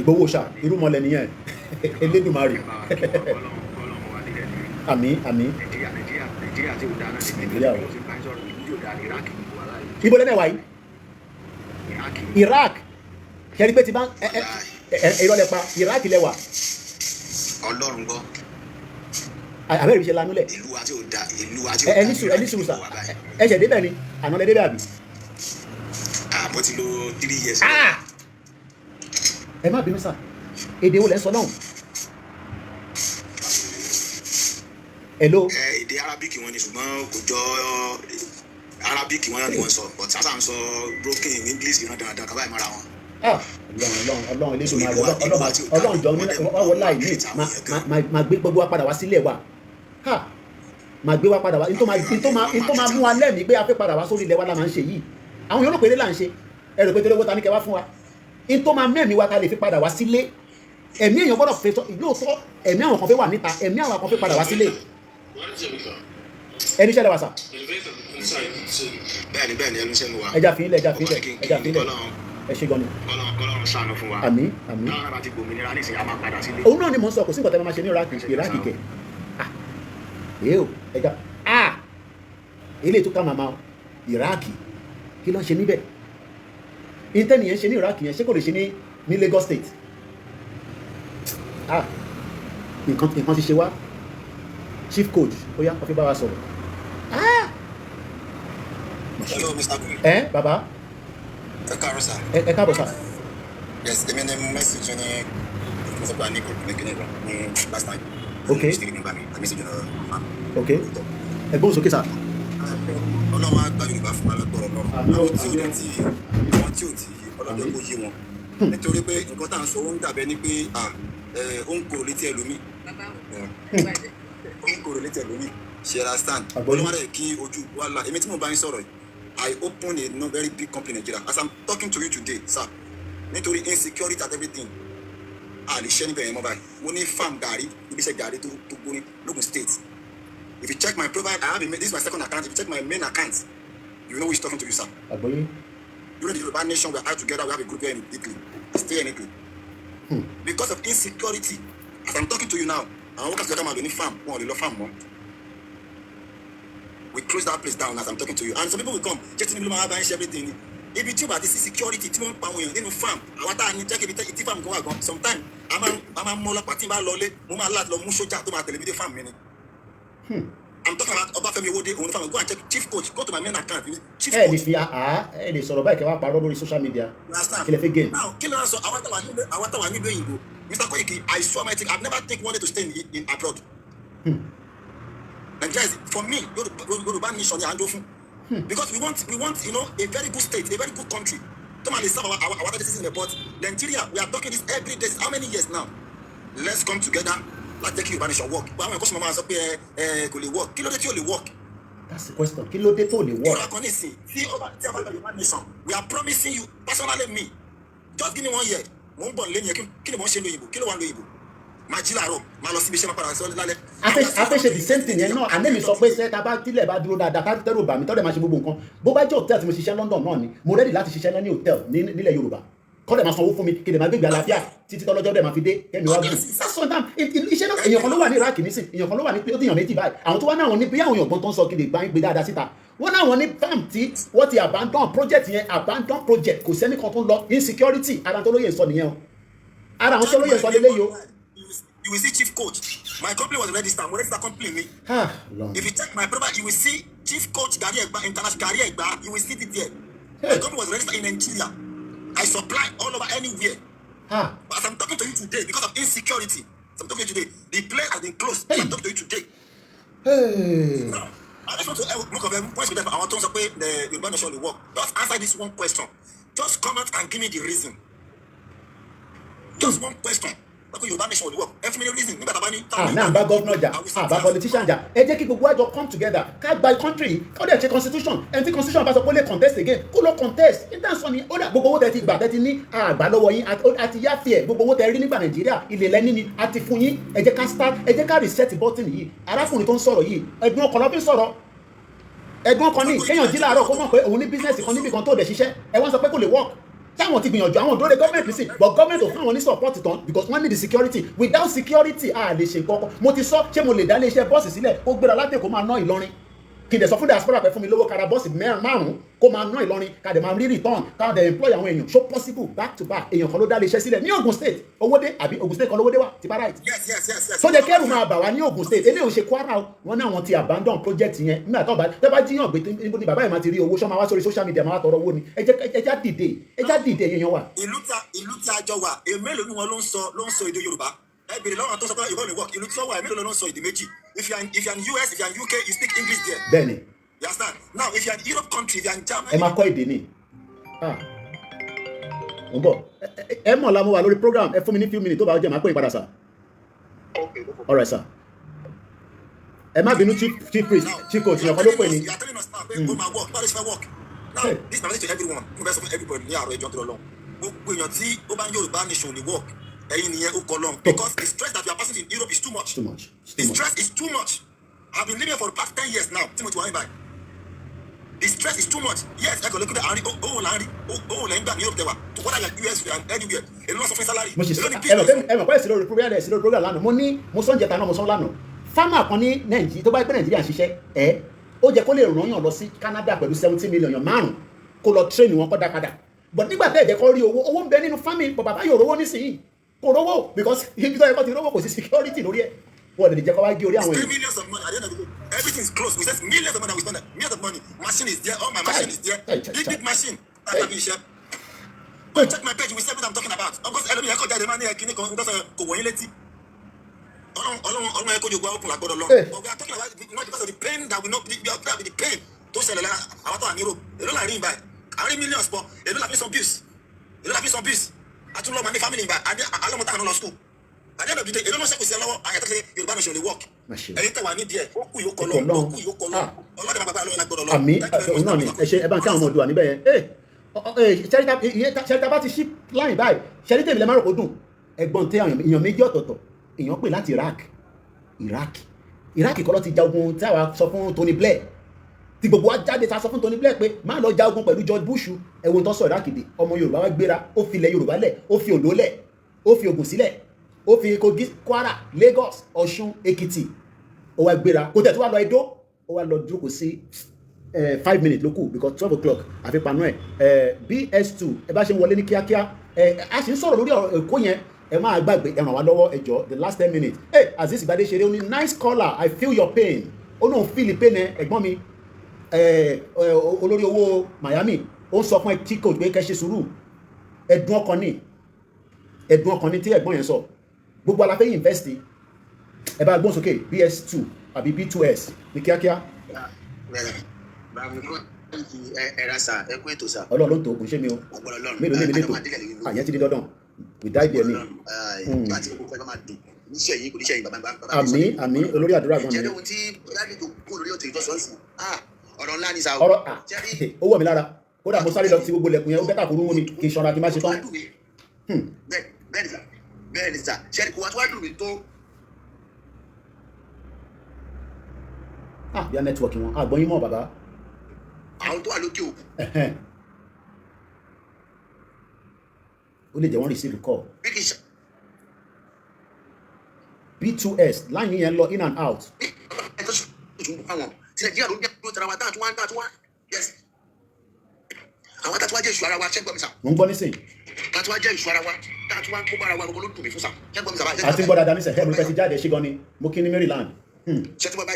Ìgbòho ṣá irúmọlẹ̀ nìyẹn Elédùmarè àmín Nàìjíríà ibo lẹ́nẹ̀ wáyé Iraq kẹrí pé ti bá ìrọ̀lẹ́ pa Iraq lẹ́wà Ọlọ́run gbọ́ àbẹ́rẹ́ ìṣẹ́ lanúlẹ̀ ìlú àti òdà ìlú àti òdà ẹni sùúrù sà ẹ̀ṣẹ̀ débẹ̀ ni àná lẹ débẹ̀ àbí. mo ti lò 3 years. ẹ má bínú sà èdè wo lẹ ń sọ náà. hello. èdè Arabic wọn ni ṣùgbọ́n kò jọ Arabic wọn ni wọ́n sọ but sábà ń sọ broken English ìran dáadáa kaba ìmọ̀ra wọn. Ọlọ́run Elédùmarè Ọlọ́run jọ wọ́n láì ní máa gbé gbogbo wa padà wá sílẹ̀ wa máa gbé wa padà wá nítorí máa mú wa lẹ́mìí pé a fẹ́ padà wá sórí ilẹ̀ wa la máa ń ṣe yìí àwọn èèyàn ló péré là ń ṣe ẹ̀rọ pé torí owó ta ní kẹ́ wá fún wa nítorí máa mẹ́mìí wa ta lè fi padà wá sílé ẹ̀mí èèyàn gbọ́dọ̀ fẹ́ sọ lóòótọ́ ẹ̀mí àwọn kan fẹ́ wà níta ẹ̀mí àwọn kan fẹ́ padà wá sílé ẹni ṣẹlẹ̀ wà sà. bẹ́ẹ̀ni ẹnu sẹ́nu wa. ẹja fi ilẹ̀ ẹ ṣe gan ni. Ọlọ́run ṣàánú fún wa. àmín. náà bá ti gbòmìnira nísìnyí a máa padà sílé. òun náà ni mò ń sọ kò sí nǹkan tẹ́ máa ṣe ní Iraq kẹ̀ o ẹja ilé tó ká màmá Iraq kí ló ń ṣe níbẹ̀ intanet yẹn ṣe ní Iraq yẹn ṣé kò lè ṣe ní Lagos State nǹkan ti ṣe wá chief coach ó yá kọfí bá wa sọ̀rọ̀ hello Mr. Koiki. baba ẹ káàárọ̀ sà. ẹ káàbọ̀ sà. yes èmi ni message ní ìfọ̀sọ̀gbà ní kòkòrò ní last time. ok ok ẹgbọ́n sókè sà. Ọlọ́run á gba Yorùbá fún alágbọ̀rọ̀ náà àwọn tí ò dẹ̀ ti wọn tí ò ti ọlọ́dẹ kó yé wọn nítorí pé nǹkan tá à ń sọ ó ń dàbẹ́ ní pé ó ń kúrò létí ẹlòmíì ó ń kúrò létí ẹlòmíì ṣe understand Ọlọ́run rẹ̀ kí ojú wa la èmi tí mo bá ń sọ̀rọ̀ yìí I open a no very big company in Nigeria as I'm talking to you today sir nítorí insecurity and everything lè ṣẹ́ níbẹ̀ yẹn mọ́ báyìí mo ní farm gàrí ibiṣẹ́ gàrí tó gbóni Logun State. If you check my profile, this is my second account. If you check my main account, you know who is talking to you, sir. Agboye. You know the Yoruba nation, we are all together, we have a group here in Italy. Stay in Italy. Because of insecurity, as I'm talking to you now, I want to get my farm, one little farm more. we close that place down as I'm talking to you. And some people will come, just in the middle of everything. If you about this security, tí wọ́n pa àwọn èèyàn nínú farm, àwọn tá a ní jẹ́ kí ibi farm kan wà gan. Sometimes a máa mú ọlọ́pàá tí n bá lọlé, mo máa láti lọ mú sójà tó máa tẹ̀lé mi dé farm mi ni. I'm talking about Ọbáfẹ́mi Owódé, òun farm. Go and check chief coach. Go to my main account. Chief coach. Ẹ lè sọ̀rọ̀ báyìí kẹ́ wá parọ́ lórí social media. Kí lè fi gain. Now, kí ló ń sọ àwọn táwa nílò òyìnbó? Mr. Koiki, I swear my thing, I've never think wanted to stay in abroad. Nigeria is, for me, Yoruba nation ni àjọ fún. Because we want, you know, a very good state, a very good country. Tomorrow serve our citizens, but Nigeria, we are talking this every day. How many years now? Let's come together. Like take Yoruba nation work. But when customer man sọ pé kò lè work, kí ló dé tí ò lè work? That's the question. Kí ló dé tó lè work? We are promising you, personally me, just give me 1 year. Mo ń bọ̀ lẹ́yìn kí ni mo ń ṣe lóyìnbó? Kí ló wà lóyìnbó? Máa jí láàárọ̀, máa lọ síbi iṣẹ́ máa padà sọ lálẹ́. A fẹ́ ṣe the same thing yẹn náà. Àná mi sọ pé ṣé tá bá tílẹ̀ bá dúró dáadáa ká tẹ́rù bà mí tọ́lẹ̀ máa ṣe gbogbo nǹkan. Bó bá jẹ́ hòtẹ́ẹ̀lì tí mo ṣiṣẹ́ London náà ni, mo ready láti ṣiṣẹ́ ní hòtẹ́ẹ̀lì nílẹ̀ Yorùbá. Kọ́lẹ̀ máa sanwó fún mi, kí lè máa gbégbé àlàáfíà títí tọ́lọ́jọ́ dẹ̀ máa fi dé kẹ́mi wá gùn. Iṣẹ́ náà èèyàn kan ló wà ní Iraq nísìn, èèyàn kan ló wà ní ó dìyàn méjì báyìí. Àwọn tó wá náà wọn ní bí àwọn èèyàn gbọ́n tó ń sọ kí lè gbé dáadáa síta. Wọ́n náà wọ́n ní farm tí wọ́n ti abandon project yẹn abandon project kò sẹ́ni kan tó ń lọ insecurity ara tó lóye sọ nìyẹn o. Ara àwọn tó lóye sọ lélẹ́yìí o. You will see chief coach. My company was registered. We registered company me. If you check my profile, you will see chief coach Career International Career. You will see it there. My company was registered in Nigeria. I supply all over anywhere. But as I'm talking to you today, because of insecurity, I'm talking to you today. The place has been closed. I'm talking to you today. Now, I just want to look at them. I want to say the Yoruba nation will work. Just answer this one question. Just come out and give me the reason. Just one question. Yoruba nation will work. Every reason. Now bá governor jà, bá politician jà. Ẹ jẹ́ kí gbogbo àjọ come together. Ká gba country. Kó dẹ̀ ṣe constitution. Ẹni tí constitution bá sọ pé lè contest again. Kó lọ contest. Nígbà sọ ni ó dà gbogbo owó tẹ ti gbà tẹ ti ní àgbà lọ́wọ́ yín àti yáfì ẹ̀ gbogbo owó tẹ rí nígbà Nàìjíríà ilé lẹ́ni ni àti fún yín. Ẹ jẹ́ ká start. Ẹ jẹ́ ká reset button yìí. Arákùnrin tó ń sọ̀rọ̀ yìí. Ẹ̀dùn ọkàn ló fi sọ̀rọ̀. Ẹ̀dùn ọkàn ní kéèyàn jí láàárọ̀ kó mọ̀ pé òun ní business kan níbi kan tó dẹ̀ ṣiṣẹ́. Ẹ wá sọ pé kò lè work. Táwọn ti gbìyànjú àwọn òdòdó government sí but government ò fún àwọn ní support tán because wọ́n need the security without security a lè ṣe nǹkan. Mo ti sọ ṣé mo lè dá ilé iṣẹ́ bọ́ọ̀sì sílẹ̀ ó gbéra láti Èkó máa ná Ìlọrin kí n dẹ̀ sọ fún diaspora pẹ̀ fún mi lówó kára bọ́ọ̀sì márùn-ún kó máa ná Ìlọrin ká dẹ̀ máa rí return ká dẹ̀ employ àwọn èèyàn so possible back to back èèyàn kan ló dá ilé iṣẹ́ sílẹ̀ ní Ogun State Owódé àbí Ogun State kan lówódé wà ti bá right. Yes. So jẹ́ kẹ́rù máa bà wá ní Ogun State eléyìí ò ṣe Kwara o wọ́n ní àwọn ti abandon project yẹn nígbà tó bá jíyàn gbé níbo ni bàbá yẹn máa ti rí owó ṣọ́ máa wá sórí social media máa wá tọrọ owó ni ẹ já dìde èèyàn wa. Ìlú tí a jọ wà èmélòó ni wọn ló ń sọ èdè Yorùbá ẹ bèrè lọ́wọ́ tó sọ pé Yorùbá ò lè work ìlú tí wọ́n wà èmélòó ló ń sọ èdè méjì if you are in US if you are in UK you speak English there. Bẹ́ẹ̀ni. You understand? Now if you are in Europe country if you are in Germany. Ẹ máa kọ́ èdè ni. Mo ń bọ̀ ẹ mọ̀ la mo wà lórí program ẹ fún mi ní few minutes tó bá jẹ́ máa pè é padà sà. All right sir. Ẹ má bínú chief priest chief coach ìyàn kan ló pè ní. You are telling us now pé o máa work báwo ṣe fẹ́ work. Now this is my message to everyone mo fẹ́ sọ fún everybody ní àárọ̀ ẹjọ́ tó lọ lọ́wọ́ gbogbo èèyàn tí ó bá ń Yorùbá nation lè work ẹ̀yin nìyẹn ó kọ lọ́n because the stress that you are passing in Europe is too much. The stress is too much. I have been living for the past 10 years now tí mo ti wà ní báyìí. The stress is too much. Yes, I can look at the Ari. Oh, Lenga, Europe, there were. To what I like US and anywhere. A lot of salary. Mo ṣe ẹ mọ̀ pé èsì lórí program lánàá mo ní mo sọ ń jẹta náà mo sọ lánàá farmer kan ní Nàìjíríà tó bá gbé Nàìjíríà ṣiṣẹ́ ó jẹ́ kó lè ràn yàn lọ sí Canada pẹ̀lú 70 million yàn márùn kó lọ train wọn kó dá padà but nígbà tẹ́ ẹ̀ jẹ́ kó rí owó ń bẹ nínú farming but bàbá yóò rówó nísìnyí kò rówó because ibi tó yẹ kó ti rówó kò sí security lórí ẹ̀ wọ́n lè jẹ́ kó wá gé orí àwọn èèyàn. Millions of money at the end of the day everything is closed we spend millions of money we spend millions of money machine is there all my machine is there big machine that's my vision. Go check my page you will see what I'm talking about of course ẹlòmíì ẹ̀kọ́ jáde máa ní ẹ̀kíní kan nítorí kò wọ̀nyí létí ọlọ́run ẹ̀kọ́ jògbó àwọn ọkùnrin àgbọ̀dọ̀ lọ but we are talking about not because of the pain that we know the pain tó ṣẹlẹ̀ lára àwọn tó wà ní Europe èló là ń rí ìbá àrí millions pọ̀ èló là fi some bills àtúnlọ́mọ ní family ìbá alọ́mọ táwọn lọ school àdé ẹ̀dọ̀ dídé èló ló ṣẹ́kù sí ẹ lọ́wọ́ àyàtọ̀ Yorùbá nation lè work ẹ̀yin tẹ̀wá ní díẹ̀ ó kù yóò kọ́ lọ ọlọ́dẹ bàbá alọ́ ìlàgbọ́dọ̀ lọ. Àmì òun náà ni ẹ ṣe ẹ bá ń kí àwọn ọmọ ọdún wà níbẹ̀ yẹn ṣẹ́ríta bá ti ṣí láyìn báyìí ṣẹ́ríta ìbílẹ̀ márùn kó dùn ẹ̀gbọ́n tẹ èèyàn méjì ọ̀tọ̀ọ̀tọ̀ èèyàn pè láti Iraq kọ́ ló ti ja ogun tí àwa sọ fún Tony Blair tí gbogbo wa jáde ta sọ fún Tony Blair pé má lọ ja ogun pẹ̀lú George Bush ẹ̀wọ̀n tó sọ Iraq dé ọmọ Yorùbá wa gbéra ó fi ilẹ̀ Yorùbá lẹ̀ ó fi Oǹdó lẹ̀ ó fi Ògùn sílẹ̀ ó fi Kogi Kwara Lagos Ọ̀ṣun Èkìtì ó wá gbéra kó tẹ̀ tó wá lọ Ẹdó ó wá lọ jókòó sí 5 minutes ló kù because 12 o'clock àfi panu ẹ̀ BS2 ẹ bá ṣe ń wọlé ní kíákíá a sì ń sọ̀rọ̀ lórí Èkó yẹn ẹ máa gbàgbé ẹ ràn wá lọ́wọ́ ẹ jọ̀ọ́ the last 10 minutes Azeez Gbadé ṣeré ó ní nice caller I feel your pain ó náà feel pain ẹ̀gbọ́n mi olórí owó Miami ó ń sọ fún ẹ tí kò gbé kẹ́ ṣe sùúrù ẹ̀dùn ọkàn ní tí ẹ̀gbọ́n yẹn sọ gbogbo aláfẹ́ invest ẹ bá gbọ́n sókè BS2 àbí B2S ní kíákíá. ẹ̀rà sà ẹ kú ètò sà. Ọlọ́run tó kò ṣe mi o mélòó lètò àyẹ́ ti di dandan without the any. àmín olórí àdúrà gan ni. jẹ́ ohun tí láti tó kó lórí ọ̀tẹ̀ ìtọ́sọ́nsì ọ̀rọ̀ ńlá ni sà. ọ̀rọ̀ ó wọ̀ mí lára kódà mo sáré lọ sí gbogbo lẹ̀kùn yẹn ó bẹ́tà kó rú mú mi kì í ṣanra kí n má ṣe tán. bẹ́ẹ̀ ni sà ṣẹ́ni kò wá tó wá dùn mí tó. bí a nẹ́tíwọ̀kì wọn àgbọ̀n yín mọ̀ bàbá. àwọn tó wà lókè òkú. ó lè jẹ́ wọ́n receive call. B2S láyìn yẹn lọ in and out. ti Nàìjíríà ló ń gbé tara wa tààtúwá yes àwọn tààtúwá jẹ́ ìṣù ara wa ṣẹ́gbọ́n mi sà. mo ń gbọ́ nísìnyí. tààtúwá jẹ́ ìṣù ara wa tààtúwá ń kó bára wa gbogbo ló dùn mí fún sà ṣẹ́gbọ́n mi sà. àti ń gbọ́ dáadáa nísìnyí mo fẹ́ ti jáde ṣí gan ni mo kí ní Maryland.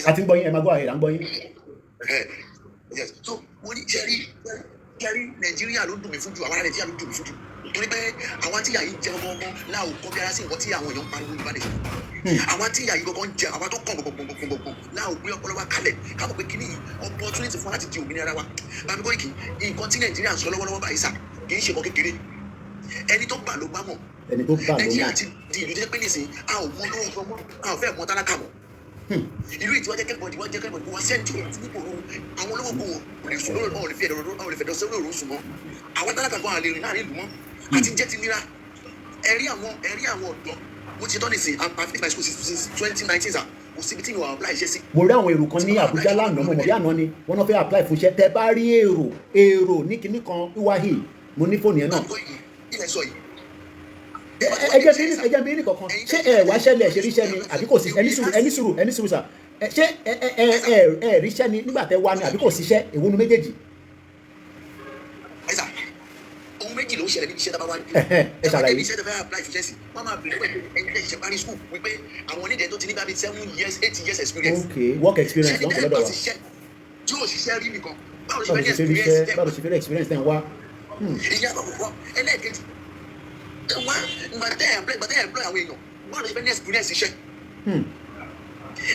àti ń gbọ́ yín ẹ máa gbọ́ àyè à ń gbọ́ yín. so mo ní jẹ́rí Nàìjíríà ló dùn mí fún jù àwọn ará Nàìjíríà ló dùn mí fún jù torí pé àwọn tí yàyí jẹ ọmọ láò kọ́ bí ara sí nǹkan tí àwọn èèyàn ń pariwo Yorùbá nation àwọn tí yàyí gbọ̀ngàn jẹ àwọn tó kàn gbọ̀ngbọ̀ngbọ̀ngbọ̀ngbọ̀ngbọ̀ láò gbé ọpọlọ wa kalẹ̀ káàmọ̀ pé kí ni opportunity fún láti di òmìnira wa Bàbá Koiki nǹkan tí Nàìjíríà ń sọ lọ́wọ́lọ́wọ́ báyìí sà kì í ṣe nǹkan kékeré ẹni tó gbà ló gbà mọ̀ Nàìjíríà ti di ìlú jẹ́ pé nìsín a ò mọ lọ́wọ́ fọmọ a ò fẹ́ mọ tálákà mọ́ ìlú ìtiwájẹ́ kẹ́kọ̀ọ́dì wájẹ́ kẹ́kọ̀ọ́dì wá sẹ́ńtì nípò àwọn olówó gbòòrò kò lè sùn lórí ọ̀rọ̀ olè fẹ̀dọ̀ sórí òru sùn mọ́ àwọn tálákà gan àlè rìn láàrin ìlú mọ́ àti jẹ́ ti nira ẹ̀rí àwọn ọ̀dọ́ mo ti tọ́ ní sìn I finished my school since 2019 sà kò síbi tí ìwà apply iṣẹ́ sí. mo rí àwọn èrò kan ní Àbújá lánàá mo mọ̀ bí àná ni wọ́n náà fẹ́ apply fún iṣẹ́ tẹ́ bá rí èrò ní kinní kan wíwáhì mo ní fóònù yẹn náà. ilẹ̀ sọ yìí. ẹjẹ bí ní kankan ṣé ẹ wá ṣẹlẹ̀ ṣe ríṣẹ́ ni àbí kò sí ẹni sùúrù sà ṣé ẹ ríṣẹ́ ni nígbà tẹ́ wá ni àbí kò síṣẹ́ èwo nu méjèèjì. ohun méjì ló ń ṣẹlẹ̀ níbi iṣẹ́ tá a bá wá ní. ẹ ṣàlàyé. ẹbí iṣẹ́ tó fẹ́ apply fún ṣẹ́sì wọ́n máa bèrè pé ẹni tẹ́ ṣiṣẹ́ parí school wípé àwọn onídẹ̀ẹ́ tó ti ní bá bíi 7 years 8 years experience. okay work experience lọ́nkọ̀ lọ́dọ̀ wa. tí yóò ṣiṣẹ́ rí nìkan báwo ló ṣe fẹ́ ní experience tẹ̀ ń wá. ìyá àkọ́kọ́ ẹlẹ́ẹ̀kejì wá gbàtẹ́ employ àwọn èèyàn báwo ló ṣe fẹ́ ní experience iṣẹ́.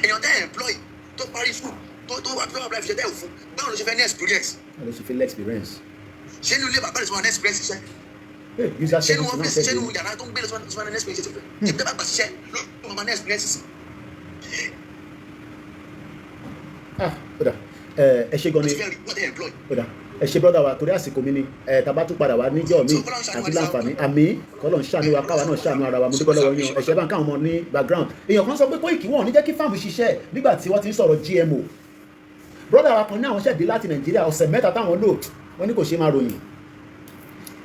èèyàn tẹ́ employ tó parí school tó wà tó apply fún iṣẹ́ tẹ́ ò fún báwo ló ṣe fẹ́ ní experience. báwo ló ṣe fẹ́ ní experience. ṣé inú ilé bàbá rẹ̀ sọ wọn ní experience iṣẹ́. ṣé inú ọ́fíìsì ṣé inú yàrá tó ń gbé lọ sọ wọn ní experience iṣẹ́. ṣé tẹ́ bá gbà ṣiṣẹ́ ló máa ní experience sí. ẹ ṣe gan ni ẹ ṣe brother wa torí àsìkò mi ni tàbá tún padà wá níjọ́ mi àti láǹfààní àmì kọ́lọ̀ ń ṣàánú wa káwa náà ṣàánú ara wa mo dúpẹ́ lọ́wọ́ yín ẹ̀ṣẹ̀ bá ń káwọn ọmọ ní background èèyàn kan sọ pé Koiki wọn ò ní jẹ́ kí fáàmù ṣiṣẹ́ nígbà tí wọ́n ti ń sọ̀rọ̀ GMO brother wa kan ní àwọn ṣẹ̀dí láti Nàìjíríà ọ̀sẹ̀ mẹ́ta táwọn lò wọ́n ní kò ṣe máa ròyìn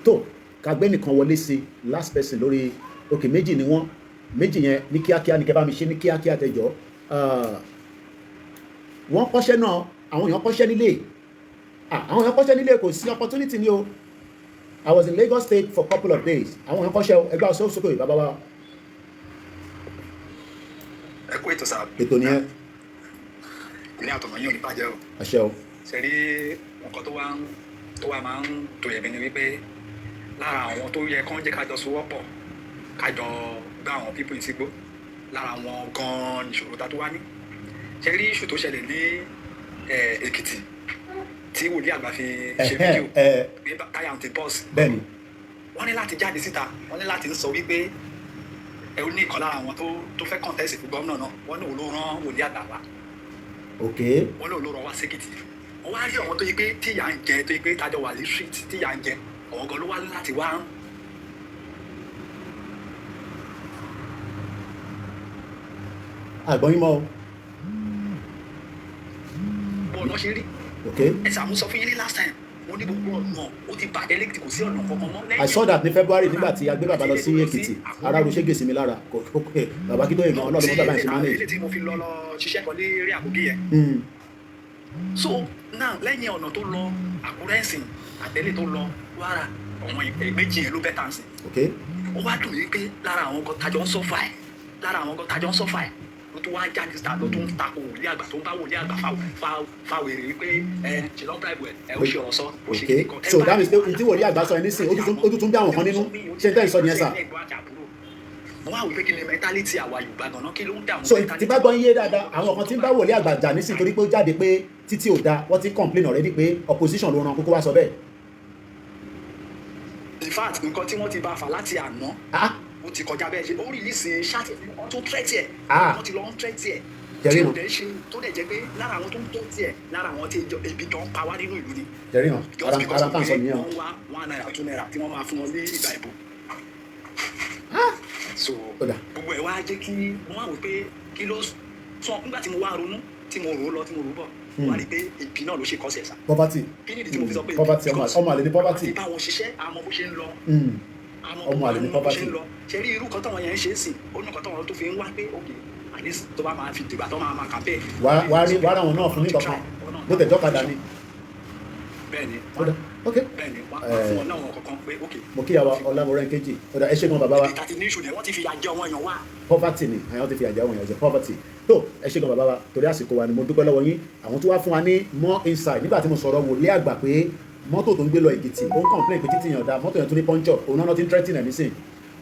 tó kàgbé nìkan wọlé sí last person lórí òkè méjì ni wọ́n méjì yẹn ní kíákíá ní kẹ́ bá mi ṣe ní kíákíá tẹjọ́ wọ́n kọ́ṣẹ́ náà àwọn èèyàn kọ́ṣẹ́ nílé àwọn èèyàn kọ́ṣẹ́ nílé kò sí opportunity ni o I was in Lagos State for a couple of days àwọn èèyàn kọ́ṣẹ́ ẹgbẹ́ ọ̀sẹ̀ òṣòkè bàbá wa. ẹ kú ètò sáà. ètò nìyẹn. ilé àtọ̀mọ̀ yín ò ní bàjẹ́ o. àṣẹ o. ṣe rí nǹkan tó wá máa ń tó yẹ̀mí ni wípé lára àwọn tó yẹ kán jẹ́ kájọ sowọ́pọ̀ kájọ gbá àwọn pípọ̀ ìsígbó lára àwọn gan-an ìṣòro tá tó wá ní. ṣe rí iṣu tó ṣẹlẹ̀ ní Èkìtì tí wòlíì àgbà fi ṣe fídíò pé táyà ń ti bọ́ọ̀sì. bẹ́ẹ̀ni. wọ́n ní láti jáde síta wọ́n ní láti sọ wípé ẹ ó ní ìkan lára àwọn tó fẹ́ kọ́ńtẹ́sì fún gómìnà náà wọ́n ní òun ló rán wòlíì àgbà wá. ok. wọ́n ní òun ló rán wá sékìtì. wọ́n wá rí àwọn tó yẹ pé tíyà ń jẹ tó yẹ pé tájọ wà ní street tíyà ń jẹ àwọn gan ló wá láti wá. àgbọ̀n yín mọ́ o. bọ́ọ̀lù ṣe rí. ok. ẹ ṣàmúsọ fún yín ní last time wọ́n ní gbogbo ọ̀nà ó ti bàjẹ́ lẹ́kìtì kò sí ọ̀nà kankan mọ́. I saw that ní February nígbà tí a gbé bàbá lọ sí Èkìtì ara ro ṣége sí mi lára kò pé bàbá kí tó yẹ gan ọlọ́run bàbá yẹn ṣe máa ń lè. tí mo fi lọ ṣiṣẹ́ kan ní eré àkókò yẹn so now lẹ́yìn ọ̀nà tó lọ Àkúrẹ́ ẹ̀sìn àtẹ̀lé tó lọ Kwara àwọn méjì yẹn ló bẹ́ẹ̀ tàn sí. ó wá dùn yìí pé lára àwọn kan tajọ ń sọ́fà ẹ̀ ló tún wá jáde síta ló tún ń takò wòlíì àgbà tó ń bá wòlíì àgbà fa wèrè wípé ṣe lọ́ bribe ẹ̀ ó ṣe ọ̀rọ̀ sọ ó ṣe kíkan. so that means pé tí wòlíì àgbà sọ ẹ nísìnyí ó tún bí àwọn kan nínú ṣé n tẹ́ ìsọ nìyẹn sà. mo wá wò pé kí ni mentality àwa Yorùbá gan-an kí ló ń dààmú. so tí bá gbọ́ yé dáadáa àwọn kan tí ń bá wòlíì àgbà jà nísìnyí torí pé ó jáde pé títí ò da wọ́n ti complain already pé opposition ló ran kókó wá sọ bẹ́ẹ̀. in fact nǹkan tí wọ́n ti bá fà láti àná ó ti kọjá bẹ́ẹ̀ ṣe ó rìlíìsì ṣáàtì wọ́n tún tẹ́tì ẹ̀ wọ́n ti lọ ń tẹ́tì ẹ̀ tí ó dẹ̀ ṣe tó dẹ̀ jẹ́ pé lára àwọn tó ń tẹ́tì ẹ̀ lára àwọn tí ebi jọ ń pa wá nínú ìlú ni. jẹ́rìí hàn ara tá à ń sọ nìyẹn. wọ́n wá $1 $2 tí wọ́n máa fún wọn ní ìgbà ìbò. so gbogbo ẹ̀ wá jẹ́ kí wọ́n wá wò pé kí ló sọ nígbà tí mo wá ronú tí mo rò lọ tí mo rò bọ̀ wọ́n á rí pé ibi náà ló ṣe kọ́sẹ̀ sá. poverty kí ni ìdí tí mo fi sọ pé poverty ọmọ àlè ní poverty. àti báwọn ṣiṣẹ́ àmọ́ bó ṣe ń lọ ọmọ àlè ní poverty. ṣe rí irú kan táwọn yẹn ń ṣe é sìn ó ní kan táwọn tó fi ń wá pé ok at least tó bá máa fi dìgbà tó máa kà bẹ́ẹ̀. wàá ra wọn náà fún nígbà kan bó tẹ̀ jọ́kadà ni. bẹ́ẹ̀ni ok bẹ́ẹ̀ni wọ́n fún wọn náà wọn kankan pé ok. mo kí àwa ọlámọrẹ́ kejì ọ̀dà ẹ ṣe gan bàbá wa. ìtàtí ní ìṣù ni wọ́n ti fi àjẹ ọmọ èèyàn wá. poverty ni àwọn ti fi àjẹ ọmọ èèyàn jẹ poverty tó ẹ ṣe gan bàbá wa torí àsìkò wa ni mo dúpẹ́ lọ́wọ́ yín àwọn tó wá fún wa ní more insight nígbà tí mo sọ̀rọ̀ wòlíì àgbà pé mọ́tò tó ń gbé lọ Èkìtì ó ń complain pé títí yàn dá mọ́tò yẹn tún ní puncture òun náà ti ń threaten ẹ̀mí sìn.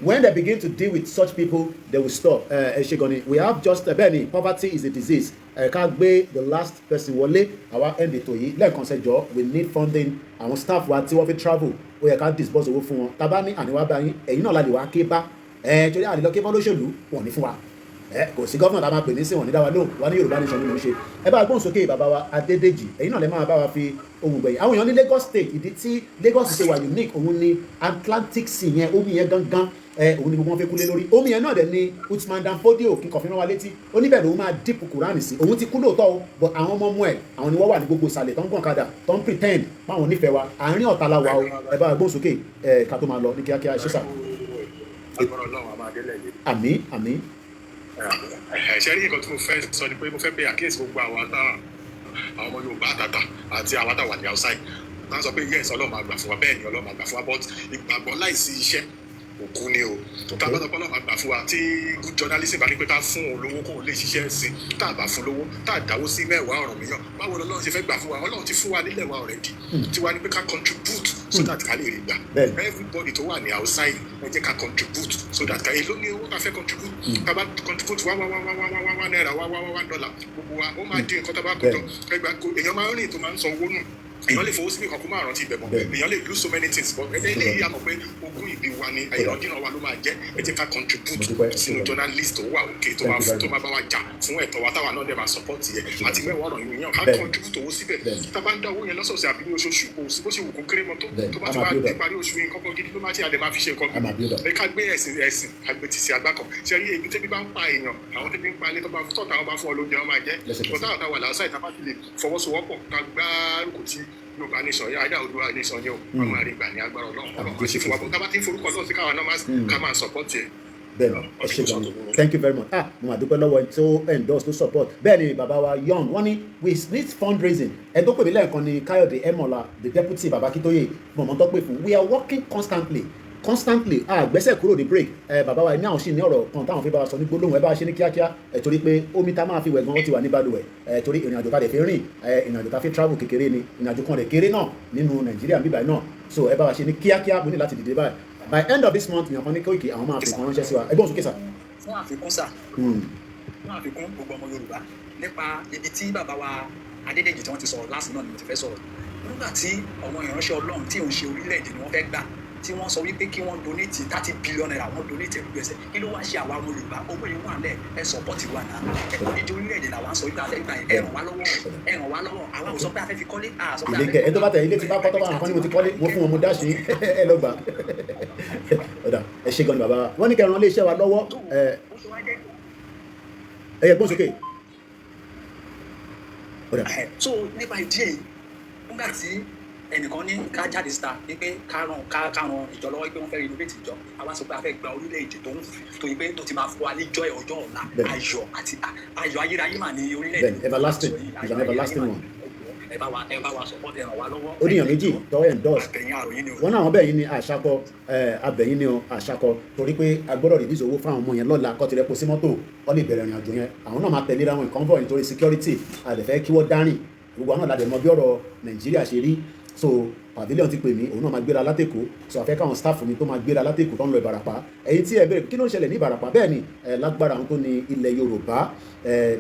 When they begin to deal with such people, they will stop. We have just Benny. Poverty is a disease. Can't be the last person. Wọlé our end ètò yìí. Lẹ́ẹ̀kan ṣẹjọ́, we need funding. Àwọn staff wa tí wọ́n fi travel. Ó yẹ ká disburse owó fún wọn. Tábà ní àníwá bá yín. Ẹ̀yin náà la lè wá ké bá. Torí àlè lọ ké bá lóṣèlú. Wọ́n ní fún wa. Kò sí gọ́fúnà tá a máa pè ní sí wọn ní dáwà lóhùn. Wọ́n ní Yorùbá nation ni mo ṣe. Ẹ bá gbóhùn sókè bàbá wa Adédèjì. Ẹ̀yin náà lè máa bá wa fi ohun gbẹ̀yìn. Àwọn èèyàn ní Lagos State. Ìdí tí Lagos ṣe wà unique. Òun ni Atlantic Sea yẹn. Omi yẹn gangan. Òun ni gbogbo wọn fẹ́ kú lé lórí omi yẹn náà dẹ̀ ni Usman Dan Fodio kíkọ̀ fi rán wa létí oníbẹ̀rẹ̀ òun máa dípò Kùránì sí òun ti kú lóòótọ́ o but àwọn ọmọ ọmọ ẹ̀ àwọn ni wọ́n wà ní gbogbo ìsàlẹ̀ tó ń gbọ̀n kadà tó ń pretend báwọn nífẹ̀ẹ́ wa àárín ọ̀tá la wà o ẹ bá gbóhùn sókè ká tó máa lọ ní kíákíá ṣé sà. àmín àmín. ṣe rí nǹkan tí mo fẹ́ sọ ni pé mo fẹ́ pe àkíyèsí gbogbo àwọn ọmọ Yorùbá àtàtà àti àwọn àtàwà ní outside tá a sọ pé yes Ọlọ́run máa gbà fún wa bẹ́ẹ̀ ni Ọlọ́run máa gbà fún wa but ìgbàgbọ́ láìsí iṣẹ́ òkú ni o tá a bá tọpọ lọ́wọ́ àgbà fún wa tí good journalism bá ní pé ká fún òun lówó kó o lè ṣiṣẹ́ sí tá a bá fún lówó tá a dáwó sí mẹ́wàá ọ̀ràn mìíràn báwo lọ́lọ́run ṣe fẹ́ gbà fún wa Ọlọ́run ti fún wa nílẹ̀ wa already tí wàá ní pé ká contribute so that ká lè rí gbà everybody tó wà ní outside ẹ jẹ́ ká contribute so that ká èló ní owó ká fẹ́ contribute ká bá contribute wá náírà wá $1 gbogbo wa ó máa dín nǹkan tá a bá kó jọ èèyàn máa ń rìn tó máa ń san owó nù èèyàn lè fowó síbi kan kó máa rántí ibẹ̀ mọ́ èèyàn lè lose so many things but eléyìí àmọ̀ pé ogún ìbí wa ni ìrọ̀dínà wa ló máa jẹ́ ẹ jẹ́ ká contribute sínú journalist tó wà òkè tó máa bá wa jà fún ẹ̀tọ́ wa táwa náà dẹ̀ máa support yẹ àti mẹ́wàá ọ̀rọ̀ ìrìnyàn ká contribute owó síbẹ̀ tá a bá ń dá owó yẹn lọ́sọ̀ọ̀sẹ̀ àbí ní oṣooṣù kò sí bó ṣe wù kó kéré mọ́ tó bá ti wá dé parí oṣù yẹn kọ́kọ́ gidi ló máa ti àdè máa fi ṣe nǹkan ẹ ká gbé ẹ̀sìn àgbẹ̀ ti ṣe àgbà kan ṣe rí ebi tẹ́bí bá ń pa èèyàn àwọn tẹ́bí ń pa ilé tó bá tọ̀ táwọn bá fún ọ lóúnjẹ wọn máa jẹ́ bọ́tà àtàwọn làásà ìtàbá ti lè fọwọ́sowọ́pọ̀ ká gbárùkù tí Yorùbá nation yẹ ajá Oòduà nation yẹ o wọn máa rí gbà ní agbára Ọlọ́run ṣe fún wa bó tábà tí ń forúkọ Ọlọ́run sí káwọn náà ká máa support yẹ. bẹ́ẹ̀ni ẹ ṣe gan thank you very much mo máa dúpẹ́ lọ́wọ́ tó endorse tó support bẹ́ẹ̀ni bàbá wa young wọ́n ní we need fundraising ẹ tó pè mí lẹ́ẹ̀kan ní Káyọ̀dé Ẹmọ̀lá the deputy bàbá Akíntóyè mọ̀mọ́ tó pè fún we are working constantly gbẹ́sẹ̀ kúrò ní break bàbá wa ní àwọn sì ní ọ̀rọ̀ kan táwọn fi bá wa sọ ní gbólóhùn ẹ bá wa ṣe ní kíákíá torí pé omi tá máa fi wẹ̀ gan ó ti wà ní balùwẹ̀ torí ìrìn àjò tá lè fi rìn ìrìn àjò tá fi travel kékeré ni ìrìn àjò kan lè kéré náà nínú Nàìjíríà bíbá náà so ẹ bá wa ṣe ní kíákíá mo ní láti dìde báyìí by end of this month ìyàn kan ní Koiki àwọn máa fi kan ránṣẹ́ sí wa ẹgbọ́n sókè sà. fún àfikún sà fún àfikún gbogbo ọmọ Yorùbá nípa ibi tí bàbá wa Adédèjì tí wọ́n ti sọ̀rọ̀ last náà ni mo ti fẹ́ sọ̀rọ̀ nígbà tí àwọn ìránṣẹ́ Ọlọ́run tí òun ṣe orílẹ̀-èdè ni wọ́n fẹ́ gbà tí wọ́n sọ wípé kí wọ́n donate $30 billion wọ́n donate ẹ̀rú ẹsẹ̀ kí ló wá ṣe àwa ọmọ Yorùbá owó yìí wà lẹ̀ ẹ sọ̀pọ̀tì wa náà ẹ̀kọ́ nídìí orílẹ̀-èdè làwa ń sọ wípé afẹ́ gbà ẹ ràn wá lọ́wọ́ àwa ò sọ pé afẹ́ fi kọ́lé àsọ pé afẹ́ ilé ẹ tó bá tẹ ilé tí bá pọ́tọ́ bá wọn kan ní mo ti kọ́lé mo fún wọn mo dáṣe ẹ lọ gbà ọ̀dà ẹ ṣe gan ni bàbá wọn ní kẹrin iléeṣẹ́ wa lọ́wọ́ ẹ yẹ gbọ́n sókè. so nípa ìdí èyí nígbà tí ẹnìkan ní ká jáde síta ní pé ká ran ìjọ lọ́wọ́ pé wọ́n fẹ́ renovate ìjọ àwa sọ pé a fẹ́ gba orílẹ̀-èdè tó yí pé tó ti máa fún wa níjọ́ ẹ̀ ọjọ́ ọ̀la ayọ̀ àti ayọ̀ ayérayé mà ní orílẹ̀-èdè everlasting is an everlasting one ẹ bá wa support ẹ ràn wá lọ́wọ́. ó níyàn méjì tọwọ́ endorse àtẹ̀yìn àròyìn ni o. wọn náà wọn bẹ̀ yín ní àṣàkọ abẹ̀yìn ní àṣàkọ torí pé a gbọ́dọ̀ release owó fáwọn ọmọ yẹn lọ́la kọ́ tirẹ̀ po sí mọ́tò wọ́n lè bẹ̀rẹ̀ ìrìn àjò yẹn àwọn náà máa tẹ̀lé ra wọn convoy nítorí security àdẹ̀fẹ́ kí wọ́n dárìn gbogbo àwọn náà ládẹ̀ mọ bí ọ̀rọ̀ Nàìjíríà ṣe rí so pavilion ti pè mí òun náà máa gbéra látẹ̀kọ́ so àfẹ́ káwọn staff mi tó máa gbéra látẹ̀kọ́ tó ń lọ Ìbàràpá ẹ̀yin tí ẹ bẹ̀rẹ̀ kí ló ń ṣẹlẹ̀ ní Ìbàràpá bẹ́ẹ̀ ni lágbára àwọn tó ní ilẹ̀ Yorùbá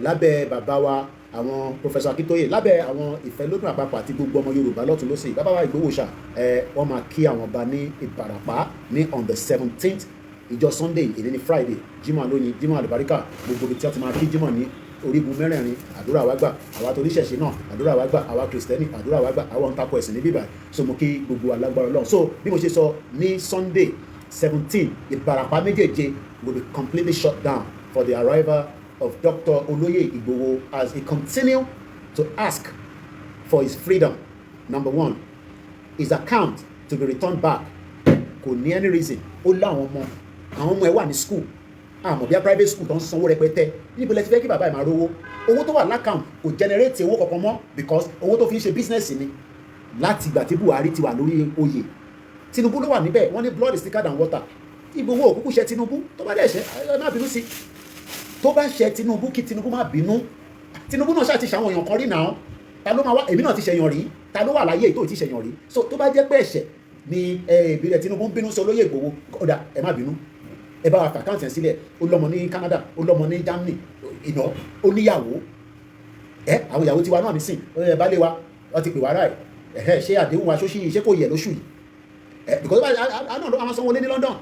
lábẹ́ bàbá wa àwọn Professor Akintoye lábẹ́ àwọn ìfẹ́lódún àpapọ̀ àti gbogbo ọmọ Yorùbá lọ́tún lọ́sẹ̀ bàbá wa Ìgbòho-ṣà wọ́n máa kí àwọn ọba ní Ìbàràpá ní on the 17th ìjọ Sunday èdè ní Friday Jímọ̀ lónìí Jímọ̀ àlùbáríkà gbogbo ibi tí wọ́n ti máa kí Jímọ̀ ní orígun mẹ́rẹ̀ẹ̀rin àdúrà wa gbà àwa tó oníṣẹ̀ṣe náà àdúrà wa gbà àwa kìrìsìtẹ́nì àdúrà wa gbà àwa ń takò ẹ̀sìn ní bíbá so mo kí gbogbo alágbára Ọlọ́run so bí mo ṣe sọ ní Sunday 17 Ìbàràpá méjèèje will be completely shut down for the arrival of Dr. Oloye Igboho as he continue to ask for his freedom. Number one, his account to be returned back kò ní any reason ó láwọn ọmọ ẹ wà ní school àmọ́ bí a private school tó ń sanwó rẹpẹtẹ níbo lẹ ti fẹ́ kí bàbá ẹ̀ máa rówó owó tó wà lákàùn kò generate owó kankan mọ́ because owó tó fi ń ṣe business ni láti ìgbà tí Buhari ti wà lórí oyè Tinubu ló wà níbẹ̀ wọ́n ní blood is thicker than water Igboho òkúkú ṣe Tinubu tó bá dẹ̀ ṣe ẹ má bínú sí tó bá ṣe Tinubu kí Tinubu má bínú Tinubu náà ṣáà ti ṣàwọn èèyàn kan rí náà ta ló máa wá èmi náà ti ṣèyàn rí ta ló wà láyé tó ti ṣèyàn rí so tó bá jẹ́ pé ẹ̀ṣẹ̀ ni ìbílẹ̀ Tinubu ń bínú sí Olóyè Ìgbòho kódà ẹ má bínú ẹ bá wa fà káùntì ẹ̀ sílẹ̀ ó lọ́mọ ní Canada ó lọ́mọ ní Germany ìná ó níyàwó àwọn ìyàwó tiwa náà nísìn bá lé wa wọ́n ti pè wá ráì ṣé àdéhùn wa ṣóṣì ṣé kò yẹ lóṣù yìí because àná ló máa sanwó lé ní London